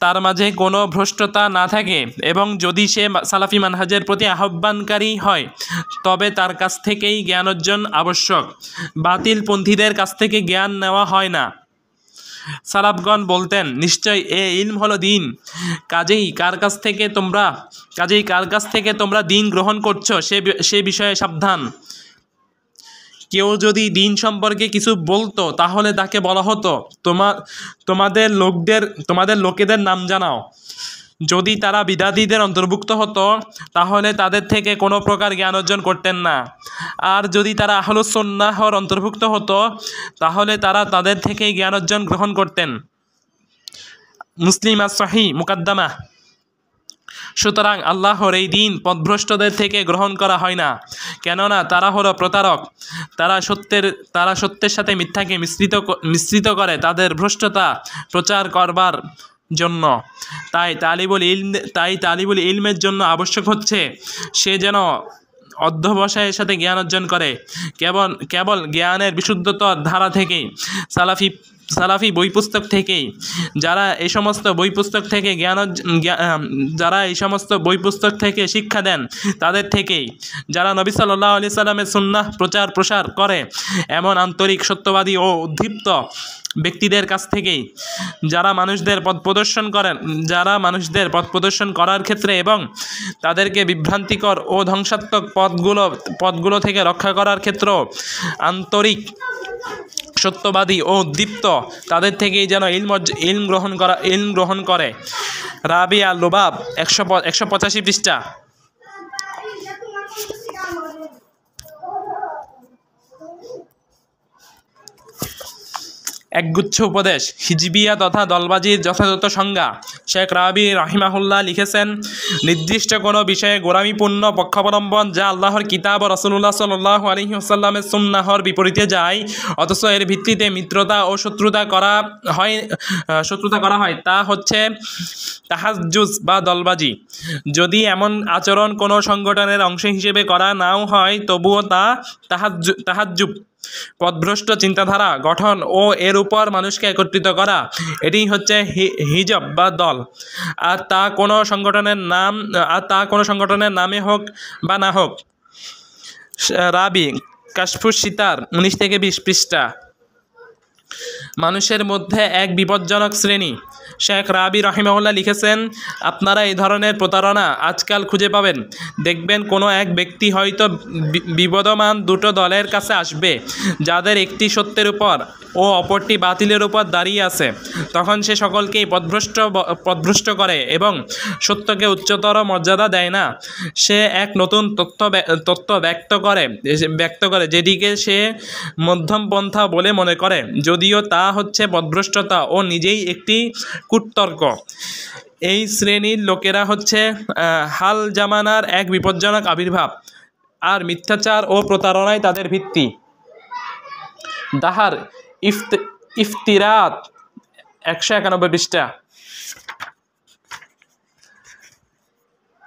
তার মাঝে কোনো ভ্রষ্টতা না থাকে এবং যদি সে সালাফি মানহাজের প্রতি আহ্বানকারী হয়, তবে তার কাছ থেকেই জ্ঞান অর্জন আবশ্যক। বাতিলপন্থীদের কাছ থেকে জ্ঞান নেওয়া হয় না। সালাফগণ বলতেন, নিশ্চয় এ ইলম হলো দিন। কাজেই কার কাছ থেকে তোমরা দিন গ্রহণ করছো সে বিষয়ে সাবধান। কেউ যদি দিন সম্পর্কে কিছু বলতো তাহলে তাকে বলা হতো, তোমাদের লোকেদের নাম জানাও। যদি তারা বিদাতীদের অন্তর্ভুক্ত হতো তাহলে তাদের থেকে কোনো প্রকার জ্ঞান অর্জন করতেন না, আর যদি তারা আহলুস সুন্নাহর অন্তর্ভুক্ত হতো তাহলে তারা তাদের থেকেই জ্ঞান অর্জন গ্রহণ করতেন। মুসলিম as-সহিহ মুকাদ্দামা। সুতরাং আল্লাহর এই দিন পথভ্রষ্টদের থেকে গ্রহণ করা হয় না, কেননা তারা হলো প্রতারক। তারা সত্যের সাথে মিথ্যাকে মিশ্রিত করে তাদের ভ্রষ্টতা প্রচার করবার জন্য। তাই তালিবুল ইলমের জন্য আবশ্যক হচ্ছে সে যেন অধ্যবসায়ের সাথে জ্ঞান অর্জন করে, কেবল জ্ঞানের বিশুদ্ধতার ধারা থেকেই, সালাফি বই পুস্তক থেকেই। যারা এই সমস্ত বই পুস্তক থেকে শিক্ষা দেন তাদের থেকেই, যারা নবী সাল্লাল্লাহু আলাইহি সাল্লামের সুন্নাহ প্রসার করে এমন আন্তরিক সত্যবাদী ও উদ্দীপ্ত ব্যক্তিদের কাছ থেকেই, যারা মানুষদের পথ প্রদর্শন করার ক্ষেত্রে এবং তাদেরকে বিভ্রান্তিকর ও ধ্বংসাত্মক পথগুলো থেকে রক্ষা করার ক্ষেত্রেও আন্তরিক সত্যবাদী ও উদ্দীপ্ত, তাদের থেকেই যেন ইলম গ্রহণ করে। রাবি আল লুবাব 185 পৃষ্ঠা। একগুচ্ছ উপদেশ হিজবিয়া তথা দলবাজির যথাযথ সংজ্ঞা। শেখ রাবি রাহিমাহুল্লাহ লিখেছেন, নির্দিষ্ট কোনো বিষয়ে গোলামিপূর্ণ পক্ষাবলম্বন যা আল্লাহর কিতাব ও রাসূলুল্লাহ সাল্লাল্লাহু আলাইহি ওয়াসাল্লামের সুন্নাহর বিপরীতে যায়, অথচ এর ভিত্তিতে মিত্রতা ও শত্রুতা করা হয় তা হচ্ছে তাহাজ্জুজ বা দলবাজি। যদি এমন আচরণ কোনো সংগঠনের অংশ হিসেবে করা নাও হয় তবুও তা তাহাজ্জুব, পথভ্রষ্ট চিন্তাধারা গঠন ও এর উপর মানুষকে একত্রিত করা, এটিই হচ্ছে হিজব বা দল। আর তা কোনো সংগঠনের নামে হোক বা না হোক। রাবি কাশফুস সিতার 19 থেকে 20 পৃষ্ঠা। মানুষের মধ্যে এক বিপজ্জনক শ্রেণী। শেখ রাবি রাহিমাহুল্লাহ লিখেছেন, আপনারা এই ধরনের প্রতারণা আজকাল খুঁজে পাবেন। দেখবেন কোনো এক ব্যক্তি হয়তো বিবদমান দুটো দলের কাছে আসবে, যাদের একটি সত্যের উপর ও অপরটি বাতিলের উপর দাঁড়িয়ে আছে। তখন সে সকলকেই পথভ্রষ্ট করে এবং সত্যকে উচ্চতর মর্যাদা দেয় না। সে এক নতুন তত্ত্ব ব্যক্ত করে যেটিকে সে মধ্যমপন্থা বলে মনে করে, যদিও তা হচ্ছে পথভ্রষ্টতা ও নিজেই একটি কূটতর্ক। এই শ্রেণীর লোকেরা হচ্ছে হাল জামানার এক বিপজ্জনক আবির্ভাব, আর মিথ্যাচার ও প্রতারণায় তাদের ভিত্তি। দাহার ইফতিরাত 191 পৃষ্ঠা।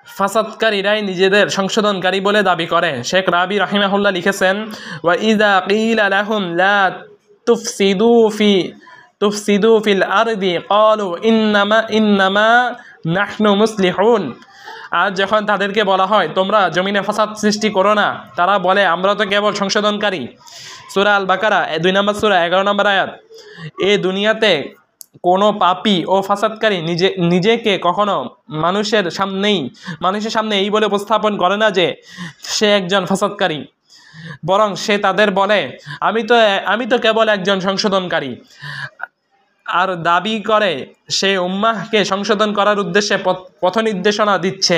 ফাসাদকারীরাই নিজেদের সংশোধনকারী বলে দাবি করে। শেখ রাবি রাহিমাহুল্লাহ লিখেছেন, ওয়া ইযা কিলা লাহুম লা তুফসিদু ফিল আরদি ক্বালু ইন্নামা নাহনু মুসলিহুন। আর যখন তাদেরকে বলা হয় তোমরা জমিনে ফাসাদ সৃষ্টি করো না, তারা বলে আমরা তো কেবল সংশোধনকারী। সূরা আল বাকারা 2 নম্বর সূরা 11 নম্বর আয়াত। এই দুনিয়াতে কোনো পাপী ও ফাসাদকারী নিজেকে কখনো মানুষের সামনে এই বলে উপস্থাপন করে না যে সে একজন ফাসাদকারী, বরং সে তাদের বলে আমি তো কেবল একজন সংশোধনকারী, আর দাবি করে সে উম্মাহকে সংশোধন করার উদ্দেশ্যে পথ নির্দেশনা দিচ্ছে।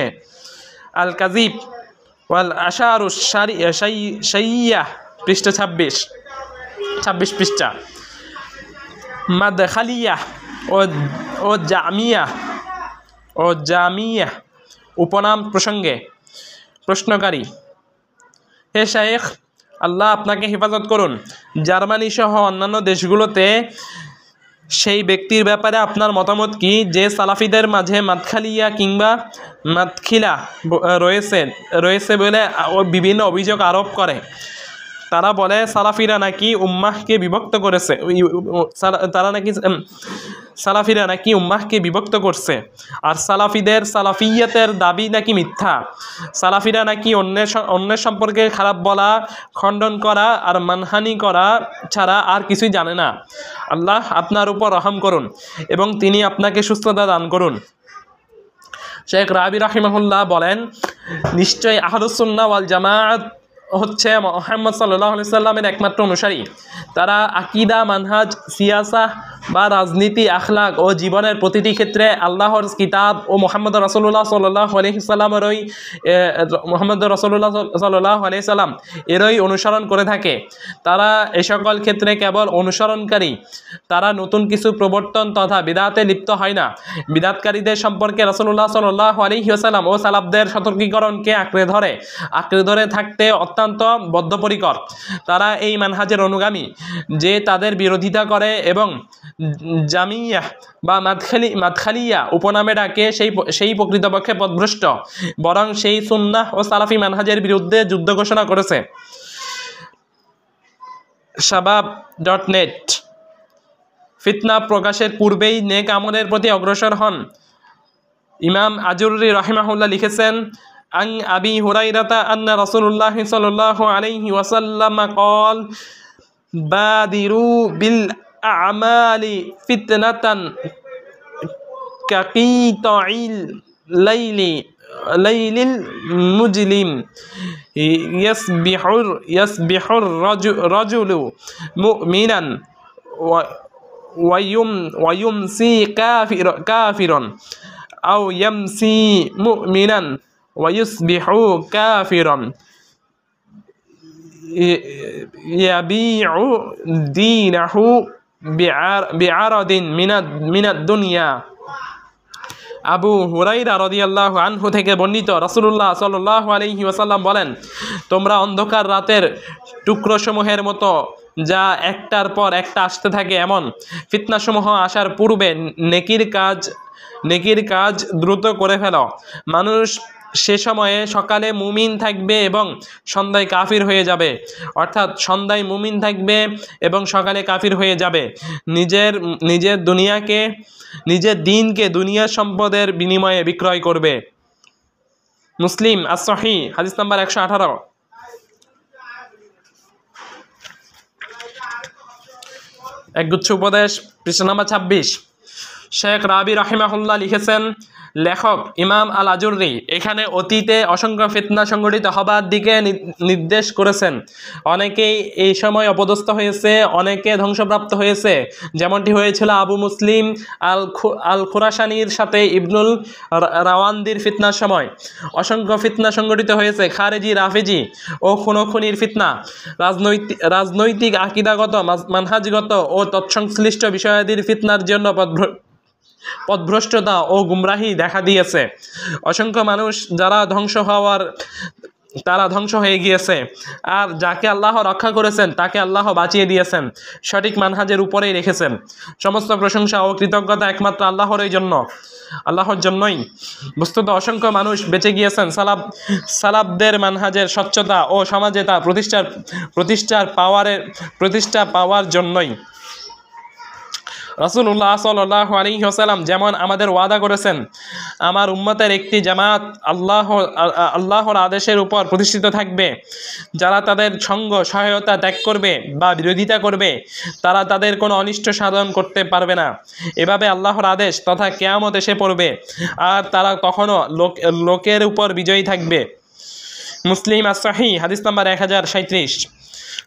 আল কাযিব ওয়াল আশারু শাইয়্যাহ পৃষ্ঠা 26 পৃষ্ঠা। মাদখালিয়া ও জামিয়া উপনাম প্রসঙ্গে প্রশ্নকারী, হে শায়েখ, আল্লাহ আপনাকে হেফাজত করুন, জার্মানি সহ অন্যান্য দেশগুলোতে সেই ব্যক্তির ব্যাপারে আপনার মতামত কি যে সালাফিদের মাঝে মাদখালিয়া কিংবা মাদখিলা রয়েছে বলে বিভিন্ন অভিযোগ আরোপ করে? তারা বলে সালাফিরা নাকি উম্মাহকে বিভক্ত করছে, আর সালাফিয়াতের দাবি নাকি মিথ্যা। সালাফিরা নাকি অন্যের সম্পর্কে খারাপ বলা, খণ্ডন করা আর মানহানি করা ছাড়া আর কিছুই জানে না। আল্লাহ আপনার উপর রহম করুন এবং তিনি আপনাকে সুস্থতা দান করুন। শেখ রাবি রাহিমাহুল্লাহ বলেন, নিশ্চয়ই আহলুস সুন্নাহ ওয়াল জামাআত হচ্ছে মুহাম্মদ সাল্লাল্লাহু আলাইহি সাল্লামের একমাত্র অনুসারী। তারা আকীদা, মানহাজ, সিয়াসা, বা রাজনীতি, আখলাক ও জীবনের প্রতিটি ক্ষেত্রে আল্লাহর কিতাব ও মুহাম্মদ রাসূলুল্লাহ সাল্লাল্লাহু আলাইহি সাল্লামেরই এরই অনুসরণ করে থাকে। তারা এ সকল ক্ষেত্রে কেবল অনুসরণকারী, তারা নতুন কিছু প্রবর্তন তথা বিদআতে লিপ্ত হয় না। বিদআতকারীদের সম্পর্কে রাসূলুল্লাহ সাল্লাল্লাহু আলাইহি ওয়াসাল্লাম ও সালাফদের সতর্কীকরণকে আঁকড়ে ধরে থাকতে অত্যন্ত বদ্ধপরিকর। তারা এই মানহাজের অনুগামী যে তাদের বিরোধিতা করে এবং জামিয়াহ বা মাদখালিয়া উপনামে ডাকে সেই প্রকৃতপক্ষে পথভ্রষ্ট, বরং সেই সুন্নাহ ও সালাফি মানহাজের বিরুদ্ধে যুদ্ধ ঘোষণা করেছে। shabab.net ফিতনা প্রকাশের পূর্বেই নেক আমলের প্রতি অগ্রসর হন। ইমাম আজুরি রাহিমাহুল্লাহ লিখেছেন, আন আবি হুরাইরাতা আন্না রাসূলুল্লাহ সাল্লাল্লাহু আলাইহি ওয়াসাল্লাম قال বাদিরু বিল আ'মালি ফিতনাতান কাকিতাইল লাইলিল মুজলিম ইয়াসবিহুর রাজুলু মুমিনান ওয়ায়ুমসি কাফিরান আও ইয়ামসি মুমিনান ওয়ায়ুসবিহু কাফিরান ইয়াবিউ দীনাহু বিআরাদিন মিনাদ দুনিয়া। আবু হুরাইরা রাদিয়াল্লাহু আনহু থেকে বর্ণিত, রাসূলুল্লাহ সাল্লাল্লাহু আলাইহি ওয়াসাল্লাম বলেন, তোমরা অন্ধকার রাতের টুকরোসমূহের মতো যা একটার পর একটা আসতে থাকে এমন ফিতনাসমূহ আসার পূর্বে নেকির কাজ দ্রুত করে ফেলো। মানুষ সে সময়ে সকালে মুমিন থাকবে এবং সন্ধ্যায় কাফির হয়ে যাবে, অর্থাৎ সন্ধ্যায় মুমিন থাকবে এবং সকালে কাফির হয়ে যাবে। নিজের দিনকে দুনিয়ার সম্পদের বিনিময়ে বিক্রয় করবে। মুসলিম as-সহিহ হাদিস নাম্বার 118। একগুচ্ছ উপদেশ পৃষ্ঠা নাম্বার 26। শেখ রাবি রাহিমাহুল্লাহ লিখেছেন, লেখক ইমাম আল আজুরি এখানে অতীতে অসংখ্য ফিতনা সংগঠিত হবার দিকে নির্দেশ করেছেন। অনেকেই এই সময় অপদস্থ হয়েছে, অনেকে ধ্বংসপ্রাপ্ত হয়েছে, যেমনটি হয়েছিল আবু মুসলিম আল খুরাসানির সাথে ইবনুল রাওয়ান্দির ফিতনার সময়। অসংখ্য ফিতনা সংগঠিত হয়েছে, খারেজি, রাফেজি ও খুনোখুনির ফিতনা, রাজনৈতিক, আকিদাগত, মানহাজগত ও তৎসংশ্লিষ্ট বিষয়াদির ফিতনার জন্য পথভ্রষ্টতা ও গুমরাহি দেখা দিয়েছে। অসংখ্য মানুষ তারা ধ্বংস হয়ে গিয়েছে, আর যাকে আল্লাহ রক্ষা করেছেন তাকে আল্লাহ বাঁচিয়ে দিয়েছেন, সঠিক মানহাজের উপরেই রেখেছেন। সমস্ত প্রশংসা ও কৃতজ্ঞতা একমাত্র আল্লাহর জন্যই। বস্তুত অসংখ্য মানুষ বেঁচে গিয়েছেন সালাফদের মানহাজের স্বচ্ছতা ও সমাজে তা প্রতিষ্ঠা পাওয়ার জন্যই। রাসূলুল্লাহ সাল্লাল্লাহু আলাইহি ওয়াসাল্লাম যেমন আমাদের ওয়াদা করেছেন, আমার উম্মতের একটি জামাত আল্লাহর আদেশের উপর প্রতিষ্ঠিত থাকবে। যারা তাদের সঙ্গ সহায়তা ত্যাগ করবে বা বিরোধিতা করবে, তারা তাদের কোনো অনিষ্ট সাধন করতে পারবে না। এভাবে আল্লাহর আদেশ তথা কিয়ামত এসে পড়বে, আর তারা তখনও লোকের উপর বিজয়ী থাকবে। মুসলিম as-সহিহ হাদিস নাম্বার 1037।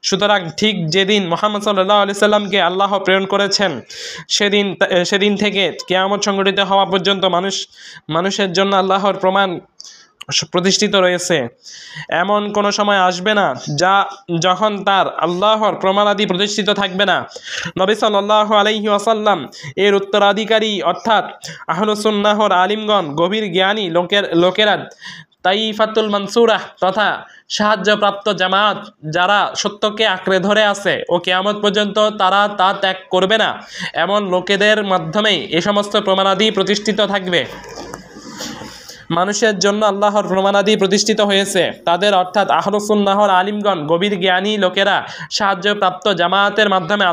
সুতরাং ঠিক যেদিন মুহাম্মদ সাল্লাল্লাহু আলাইহি সাল্লামকে আল্লাহ প্রেরণ করেছেন সেদিন থেকে কিয়ামত সংঘটিত হওয়া পর্যন্ত মানুষের জন্য আল্লাহর প্রমাণ প্রতিষ্ঠিত রয়েছে। এমন কোনো সময় আসবে না যখন তার আল্লাহর প্রমাণাদি প্রতিষ্ঠিত থাকবে না। নবী সাল্লাল্লাহু আলাইহি ওয়াসাল্লাম এর উত্তরাধিকারী অর্থাৎ আহলুস সুন্নাহর আলিমগণ, গভীর জ্ঞানী লোকেরা, তাইফাতুল মানসুরাহ তথা সাহায্যপ্রাপ্ত জামাত, যারা সত্যকে আঁকড়ে ধরে আছে ও কিয়ামত পর্যন্ত তারা তা ত্যাগ করবে না, এমন লোকেদের মাধ্যমেই এ সমস্ত প্রমাণাদি প্রতিষ্ঠিত থাকবে। মানুষের জন্য আল্লাহর প্রমাণাদি প্রতিষ্ঠিত হয়েছে। তাদের অর্থাৎ আহলুস সুন্নাহর আলিমগণ, গভীর জ্ঞানী লোকেরা, সাহায্যপ্রাপ্ত জামায়াতের মাধ্যমে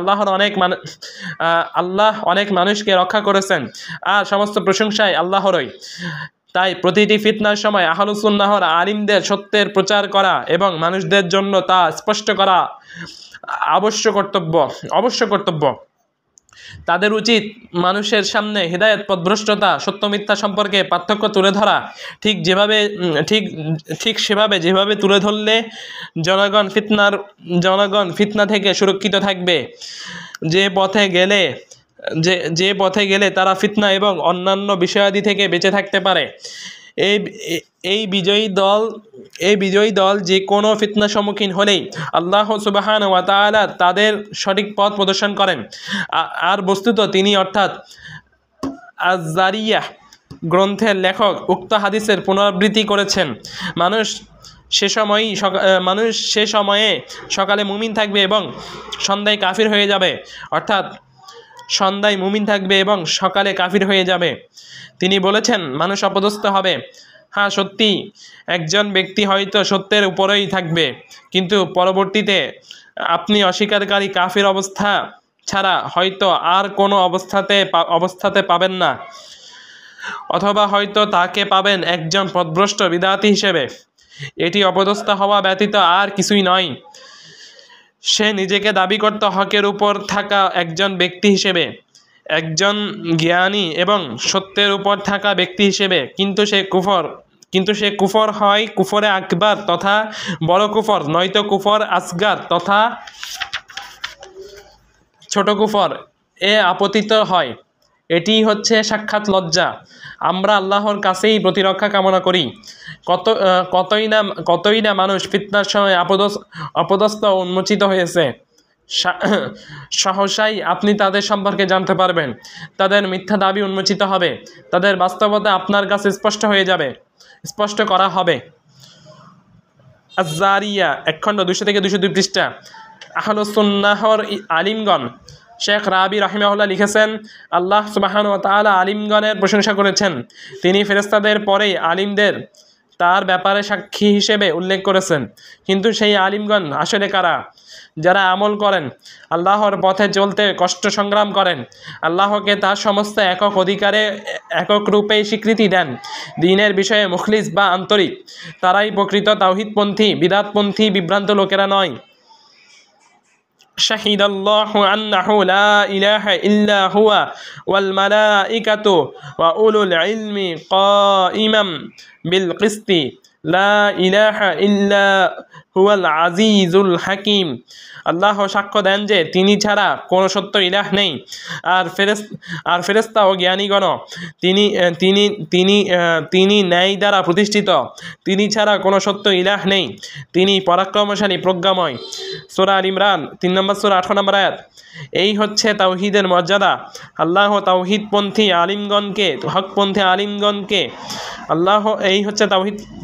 আল্লাহ অনেক মানুষকে রক্ষা করেছেন, আর সমস্ত প্রশংসায় আল্লাহরই। তাই প্রতিটি ফিতনার সময় আহলুস সুন্নাহর আলিমদের সত্যের প্রচার করা এবং মানুষদের জন্য তা স্পষ্ট করা অবশ্য কর্তব্য। তাদের উচিত মানুষের সামনে হিদায়াত, পথভ্রষ্টতা, সত্য মিথ্যা সম্পর্কে পার্থক্য তুলে ধরা। ঠিক সেভাবে যেভাবে তুলে ধরলে জনগণ ফিতনা থেকে সুরক্ষিত থাকবে। যে পথে গেলে যে পথে গেলে তারা ফিতনা এবং অন্যান্য বিষয়াদি থেকে বেঁচে থাকতে পারে। এই বিজয়ী দল যে কোনো ফিতনার সম্মুখীন হলেই আল্লাহ সুবহানাহু ওয়া তাআলা তাদের সঠিক পথ প্রদর্শন করেন। আর বস্তুত তিনি অর্থাৎ আয-যারিয়াহ গ্রন্থের লেখক উক্ত হাদিসের পুনরাবৃত্তি করেছেন। মানুষ সে সময়ে সকালে মুমিন থাকবে এবং সন্ধ্যায় কাফির হয়ে যাবে, অর্থাৎ সন্ধ্যায় মুমিন থাকবে এবং সকালে কাফির হয়ে যাবে। তিনি বলেছেন মানুষ অপদস্থ হবে। হ্যাঁ, সত্যি একজন ব্যক্তি হয়তো সত্যের উপরেই থাকবে, কিন্তু পরবর্তীতে আপনি অস্বীকারী কাফির অবস্থা ছাড়া হয়তো আর কোনো অবস্থাতে পাবেন না, অথবা হয়তো তাকে পাবেন একজন পথভ্রষ্ট বিদআতি হিসেবে। এটি অপদস্থ হওয়া ব্যতীত আর কিছুই নয়। সে নিজেকে দাবি করত হকের উপর থাকা একজন ব্যক্তি হিসেবে, একজন জ্ঞানী এবং সত্যের উপর থাকা ব্যক্তি হিসেবে, কিন্তু সে কুফর হয় কুফরে আকবার তথা বড় কুফর, নয়তো কুফর আসগার তথা ছোট কুফর এ আপতিত হয়। এটি হচ্ছে সাক্ষাৎ লজ্জা। আমরা আল্লাহর কাছেই প্রতিরক্ষা কামনা করি। কতই না মানুষ ফিতনার সময় অপদস্থ উন্মোচিত হয়েছে। সহসাই আপনি তাদের সম্পর্কে জানতে পারবেন। তাদের মিথ্যা দাবি উন্মোচিত হবে, তাদের বাস্তবতা আপনার কাছে স্পষ্ট করা হবে। আয-যারিয়া 1 খণ্ড 200 থেকে 202 পৃষ্ঠা। আহলুস সুন্নাহর আলিমগণ শেখ রাবি রাহিমাহুল্লাহ লিখেছেন, আল্লাহ সুবহানাহু ওয়া তাআলা আলিমগণের প্রশংসা করেছেন। তিনি ফেরেশতাদের পরেই আলিমদের তার ব্যাপারে সাক্ষী হিসেবে উল্লেখ করেছেন। কিন্তু সেই আলিমগণ আসলে কারা? যারা আমল করেন, আল্লাহর পথে চলতে কষ্ট সংগ্রাম করেন, আল্লাহকে তার সমস্ত একক রূপেই স্বীকৃতি দেন, দ্বীনের বিষয়ে মুখলিস বা আন্তরিক, তারাই প্রকৃত তাওহীদপন্থী। বিদআতপন্থী বিভ্রান্ত লোকেরা নয়। শাহিদাল্লাহু আন্নাহু লা ইলাহা ইল্লা হুয়া ওয়াল মালাইকাতু ওয়া উলুল ইলমি কাইমাম বিল কিসতি লা ইলাহা ইল্লা হুয়াল আজিজুল হাকিম। আল্লাহ সাক্ষ্য দেন যে তিনি ছাড়া কোনো সত্য ইলাহ নেই, আর ফেরেশতা ও জ্ঞানীগণ তিনি ন্যায় দ্বারা প্রতিষ্ঠিত। তিনি ছাড়া কোনো সত্য ইলাহ নেই, তিনি পরাক্রমশালী প্রজ্ঞাময়। সূরা আল ইমরান 3 নম্বর সূরা 8 নম্বর আয়াত। এই হচ্ছে তাওহীদের মর্যাদা। আল্লাহ তাওহীদপন্থী আলিমগণকে হকপন্থী আলিমগণকে এই হচ্ছে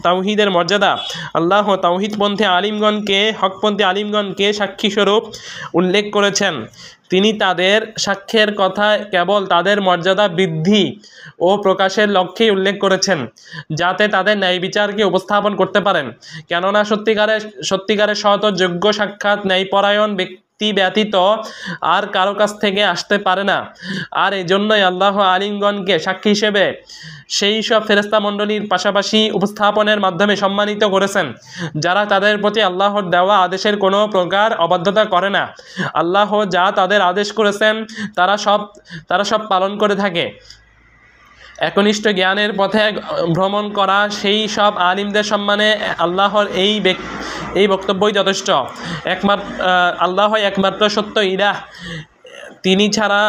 তাওহীদের মর্যাদা। আল্লাহ তাওহীদপন্থী আলিমগণকে হকপন্থী আলিমগণকে সাক্ষী স্বরূপ উল্লেখ করেছেন। তিনি তাদের সাক্ষ্যের কথা কেবল তাদের মর্যাদা বৃদ্ধি ও প্রকাশের লক্ষ্যেই উল্লেখ করেছেন, যাতে তাদের ন্যায় বিচারকে উপস্থাপন করতে পারেন। কেননা সত্যিকারের সৎ ও যোগ্য সাক্ষাৎ ন্যায়পরায়ণ ব্যক্তি ব্যতীত আর কারো কাছ থেকে আসতে পারে না। আর এজন্যই আল্লাহ আলিমগণকে সাক্ষী হিসেবে সেই সব ফেরেশতা মণ্ডলীর পাশাপাশি উপস্থাপনের মাধ্যমে সম্মানিত করেছেন, যারা তাদের প্রতি আল্লাহর দেওয়া আদেশের কোনো প্রকার অবাধ্যতা করে না। আল্লাহ যা তাদের আদেশ করেছেন তারা সব পালন করে থাকে। একনিষ্ঠ জ্ঞানের পথে ভ্রমণ করা সেই সব আলিমদের সম্মানে আল্লাহর এই বক্তব্যই যথেষ্ট। আল্লাহ একমাত্র সত্য ইলাহ। তিনি ছাড়া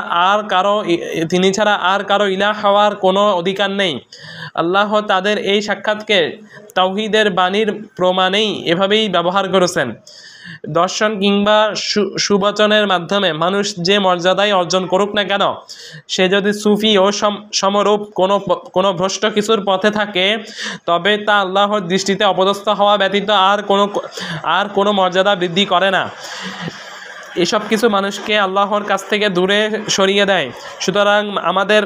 আর কারো ইলাহ হওয়ার কোনো অধিকার নেই। আল্লাহ তাদের এই সাক্ষাৎকে তাওহীদের বাণীর প্রমাণেই এভাবেই ব্যবহার করেছেন। দর্শন কিংবা সুবচনের মাধ্যমে মানুষ যে মর্যাদাই অর্জন করুক না কেন, সে যদি সুফি ও সমরূপ কোনো ভ্রষ্ট কিছুর পথে থাকে, তবে তা আল্লাহর দৃষ্টিতে অপদস্থ হওয়া ব্যতীত আর কোনো মর্যাদা বৃদ্ধি করে না। এসব কিছু মানুষকে আল্লাহর কাছ থেকে দূরে সরিয়ে দেয়। সুতরাং আমাদের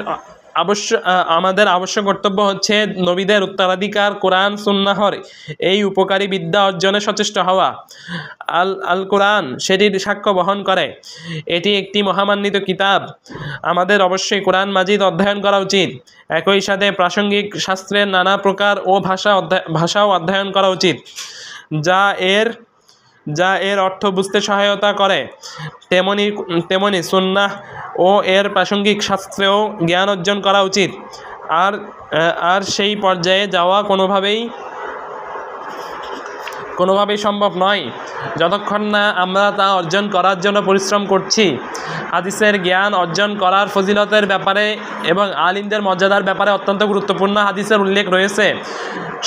আবশ্যক কর্তব্য হচ্ছে নবীদের উত্তরাধিকার কোরআন সুন্নাহর এই উপকারী বিদ্যা অর্জনে সচেষ্ট হওয়া। আল কোরআন সেটির সাক্ষ্য বহন করে। এটি একটি মহামান্বিত কিতাব। আমাদের অবশ্যই কোরআন মাজিদ অধ্যয়ন করা উচিত। একই সাথে প্রাসঙ্গিক শাস্ত্রের নানা প্রকার ও ভাষাও অধ্যয়ন করা উচিত, যা এর অর্থ বুঝতে সহায়তা করে। তেমনি সুন্নাহ ও এর প্রাসঙ্গিক শাস্ত্রেও জ্ঞান অর্জন করা উচিত। আর সেই পর্যায়ে যাওয়া কোনোভাবেই সম্ভব নয় যতক্ষণ না আমরা তা অর্জন করার জন্য পরিশ্রম করছি। হাদিসের জ্ঞান অর্জন করার ফজিলতের ব্যাপারে এবং আলিমদের মর্যাদার ব্যাপারে অত্যন্ত গুরুত্বপূর্ণ হাদিসের উল্লেখ রয়েছে।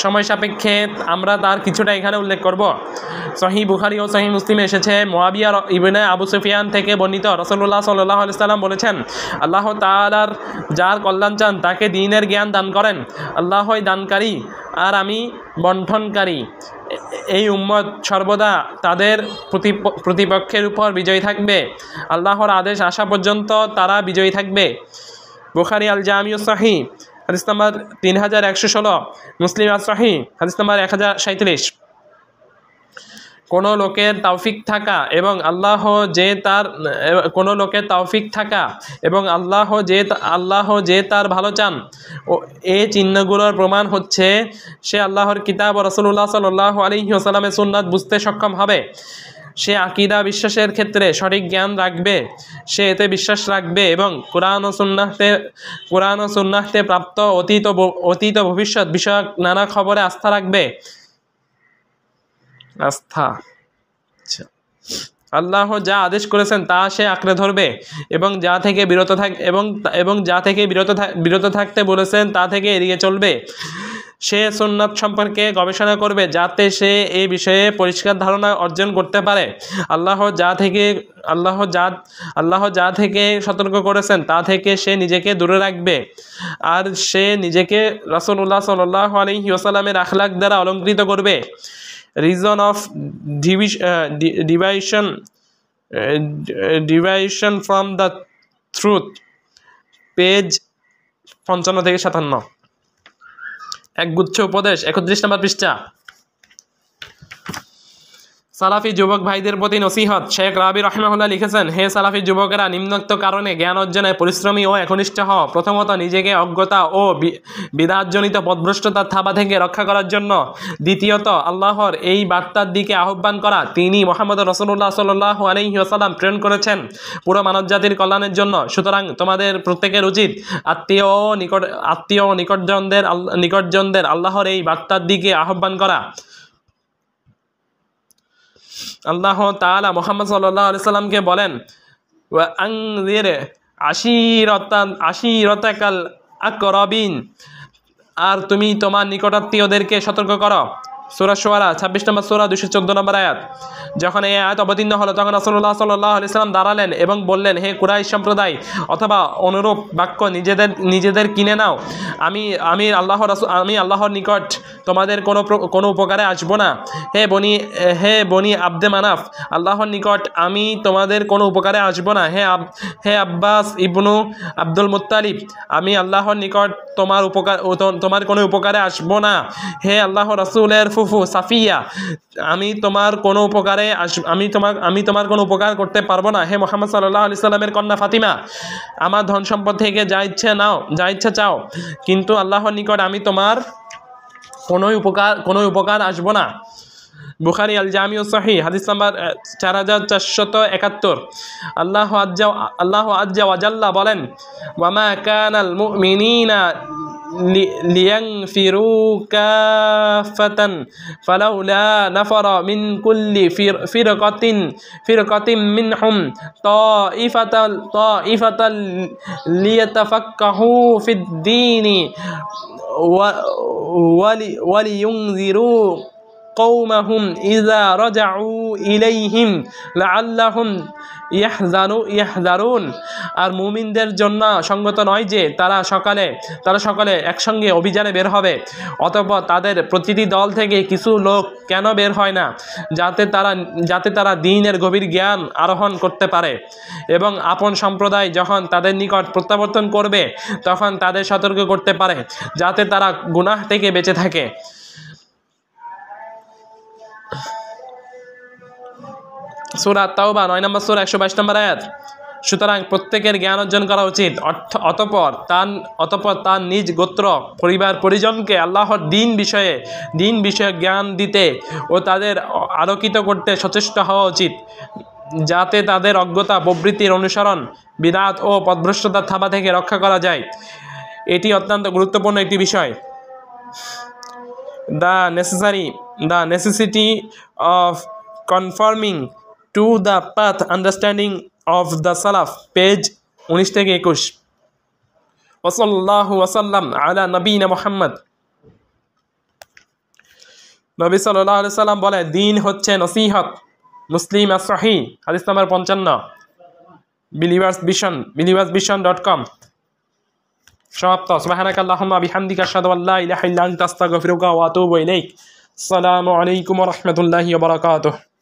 সময় সাপেক্ষে আমরা তার কিছুটা এখানে উল্লেখ করব। সহিহ বুখারী ও সহিহ মুসলিমে এসেছে, মুআবিয়া ইবনে আবু সুফিয়ান থেকে বর্ণিত, রাসূলুল্লাহ সাল্লাল্লাহু আলাইহি ওয়াসাল্লাম বলেছেন, আল্লাহ তাআলার যার কল্যাণ চান তাকে দ্বীনের জ্ঞান দান করেন। আল্লাহই দানকারী আর আমি বন্টনকারী। এই উম্মত সর্বদা তাদের প্রতিপক্ষের উপর বিজয়ী থাকবে। আল্লাহর আদেশ আসা পর্যন্ত তারা বিজয়ী থাকবে। বুখারী আল জামিউ সহিহ হাদিস নাম্বার 3116, মুসলিম আল সহিহ হাদিস নাম্বার 1037। কোনো লোকের তৌফিক থাকা এবং আল্লাহ যে তার ভালো চান ও এই চিহ্নগুলোর প্রমাণ হচ্ছে সে আল্লাহর কিতাব ও রাসূলুল্লাহ সাল্লাল্লাহু আলাইহি ওয়াসাল্লামের সুন্নাত বুঝতে সক্ষম হবে। সে আকীদা বিশ্বাসের ক্ষেত্রে সঠিক জ্ঞান রাখবে, সে এতে বিশ্বাস রাখবে এবং কোরআন ও সুন্নাহতে প্রাপ্ত অতীত ভবিষ্যৎ বিষয়ক নানা খবরে আস্থা রাখবে। আল্লাহ যা আদেশ করেছেন তা সে আঁকড়ে ধরবে এবং যা থেকে বিরত থাকতে বলেছেন তা থেকে এড়িয়ে চলবে। সে সুন্নাত সম্পর্কে গবেষণা করবে যাতে সে এই বিষয়ে পরিষ্কার ধারণা অর্জন করতে পারে। আল্লাহ যা থেকে সতর্ক করেছেন তা থেকে সে নিজেকে দূরে রাখবে আর সে নিজেকে রাসূলুল্লাহ সাল্লাল্লাহু আলাইহি ওয়াসাল্লামের আখলাক দ্বারা অলঙ্কৃত করবে। Reason of deviation from the truth, page 55 থেকে 57। একগুচ্ছ উপদেশ, 31 নম্বর পৃষ্ঠা। সালাফি যুবক ভাইদের প্রতি নসিহত। শেখ রাবি রাহিমাহুল্লাহ লিখেছেন, হে সালাফি যুবকেরা, নিম্নোক্ত কারণে জ্ঞান অর্জনে পরিশ্রমী ও একনিষ্ঠ হও। প্রথমত, নিজেকে অজ্ঞতা ও বিদাতজনিত পথভ্রষ্টতার থাবা থেকে রক্ষা করার জন্য। দ্বিতীয়ত, আল্লাহর এই বার্তার দিকে আহ্বান করা তিনি মুহাম্মদ রাসূলুল্লাহ সাল্লাল্লাহু আলাইহি ওয়াসাল্লাম প্রেরণ করেছেন পুরো মানবজাতির কল্যাণের জন্য। সুতরাং তোমাদের প্রত্যেকের উচিত আত্মীয় ও নিকটজনদের আল্লাহর এই বার্তার দিকে আহ্বান করা। আল্লাহ তাআলা মুহাম্মদ সাল্লাল্লাহু আলাইহি সাল্লামকে বলেন, ওয়া আনজির আশীরাতাকাল আকরাবিন, আর তুমি তোমার নিকটাত্মীয়দেরকে সতর্ক করো। সূরা শুআরা 26 নম্বর সূরা 214 নম্বর আয়াত। যখন এই আয়াত অবতীর্ণ হলো তখন রাসূলুল্লাহ সাল্লাল্লাহু আলাইহি সাল্লাম দাঁড়ালেন এবং বললেন, হে কুরাইশ সম্প্রদায়, অথবা অনুরূপ বাক্য নিজেদের কিনে নাও। আমি আল্লাহর নিকট তোমাদের কোনো উপকারে আসব না। হে বনি আব্দে মানাফ, আল্লাহর নিকট আমি তোমাদের কোনো উপকারে আসব না। হে আব্বাস ইবনু আব্দুল মুত্তালিব, আমি আল্লাহর নিকট তোমার কোনো উপকারে আসব না। হে আল্লাহ রাসূলের ফুফু সাফিয়া, আমি তোমার কোনো উপকার করতে পারবো না। হে মুহাম্মদ সাল্লাল্লাহু আলাইহি সাল্লামের কন্যা ফাতিমা, আমার ধন সম্পদ থেকে যা ইচ্ছা চাও, কিন্তু আল্লাহর নিকট আমি তোমার কোনো উপকার আসবো না। বুখারী আল জামিউ সহিহ হাদিস নাম্বার 4471। আল্লাহ আজ্জা ওয়া জাল্লা বলেন, ওয়ামা কানাল মুমিনিনা লিয়ানফিরু কাফাতান ফালাউলা নাফারা মিন কুল্লি ফিরকাতিন মিনহুম তাইফাতাল লিয়াতাফাক্কাহু ফিদ-দীনি ওয়ালিয়ুনযিরু কওমাহুম ইযা রাজাউ ইলাইহিম লাআল্লাহুম ইয়াহযারুন। আর মুমিনদের জন্য সঙ্গত নয় যে তারা সকলে একসঙ্গে অভিযানে বের হবে, অতঃপর তাদের প্রতিটি দল থেকে কিছু লোক কেন বের হয় না, যাতে তারা দ্বীনের গভীর জ্ঞান আরোহণ করতে পারে এবং আপন সম্প্রদায় যখন তাদের নিকট প্রত্যাবর্তন করবে তখন তাদের সতর্ক করতে পারে, যাতে তারা গুনাহ থেকে বেঁচে থাকে। সূরা তাওবা 9 নম্বর সূরা 122 নম্বর আয়াত। সুতরাং প্রত্যেকের জ্ঞান অর্জন করা উচিত। অতঃপর তার নিজ গোত্র, পরিবার, পরিজনকে আল্লাহর দিন বিষয়ে জ্ঞান দিতে ও তাদের আলোকিত করতে সচেষ্ট হওয়া উচিত, যাতে তাদের অজ্ঞতা, প্রবৃত্তির অনুসরণ, বিদআত ও পথভ্রষ্টতার থাবা থেকে রক্ষা করা যায়। এটি অত্যন্ত গুরুত্বপূর্ণ একটি বিষয়। The necessity of conforming to the path, understanding of the সালাফ, পেজ 19 থেকে 21। ওয়াসাল্লাহু ওয়াসাল্লাম আলা নবীনা মুহাম্মদ। নবী সাল্লাল্লাহু আলাইহি সাল্লাম বলে, দিন হচ্ছে নসিহত। মুসলিম as-সহিহ, হাদিস নাম্বার 55, believersvision.com। সমাপ্ত। সুবহানাকাল্লাহুম্মা বিহামদিকা আশহাদু আল্লা ইলাহা ইল্লা আনতা আস্তাগফিরুকা ওয়া আতুবু ইলাইক। আসসালামু আলাইকুম ওয়া রাহমাতুল্লাহি ওয়া বারাকাতুহু।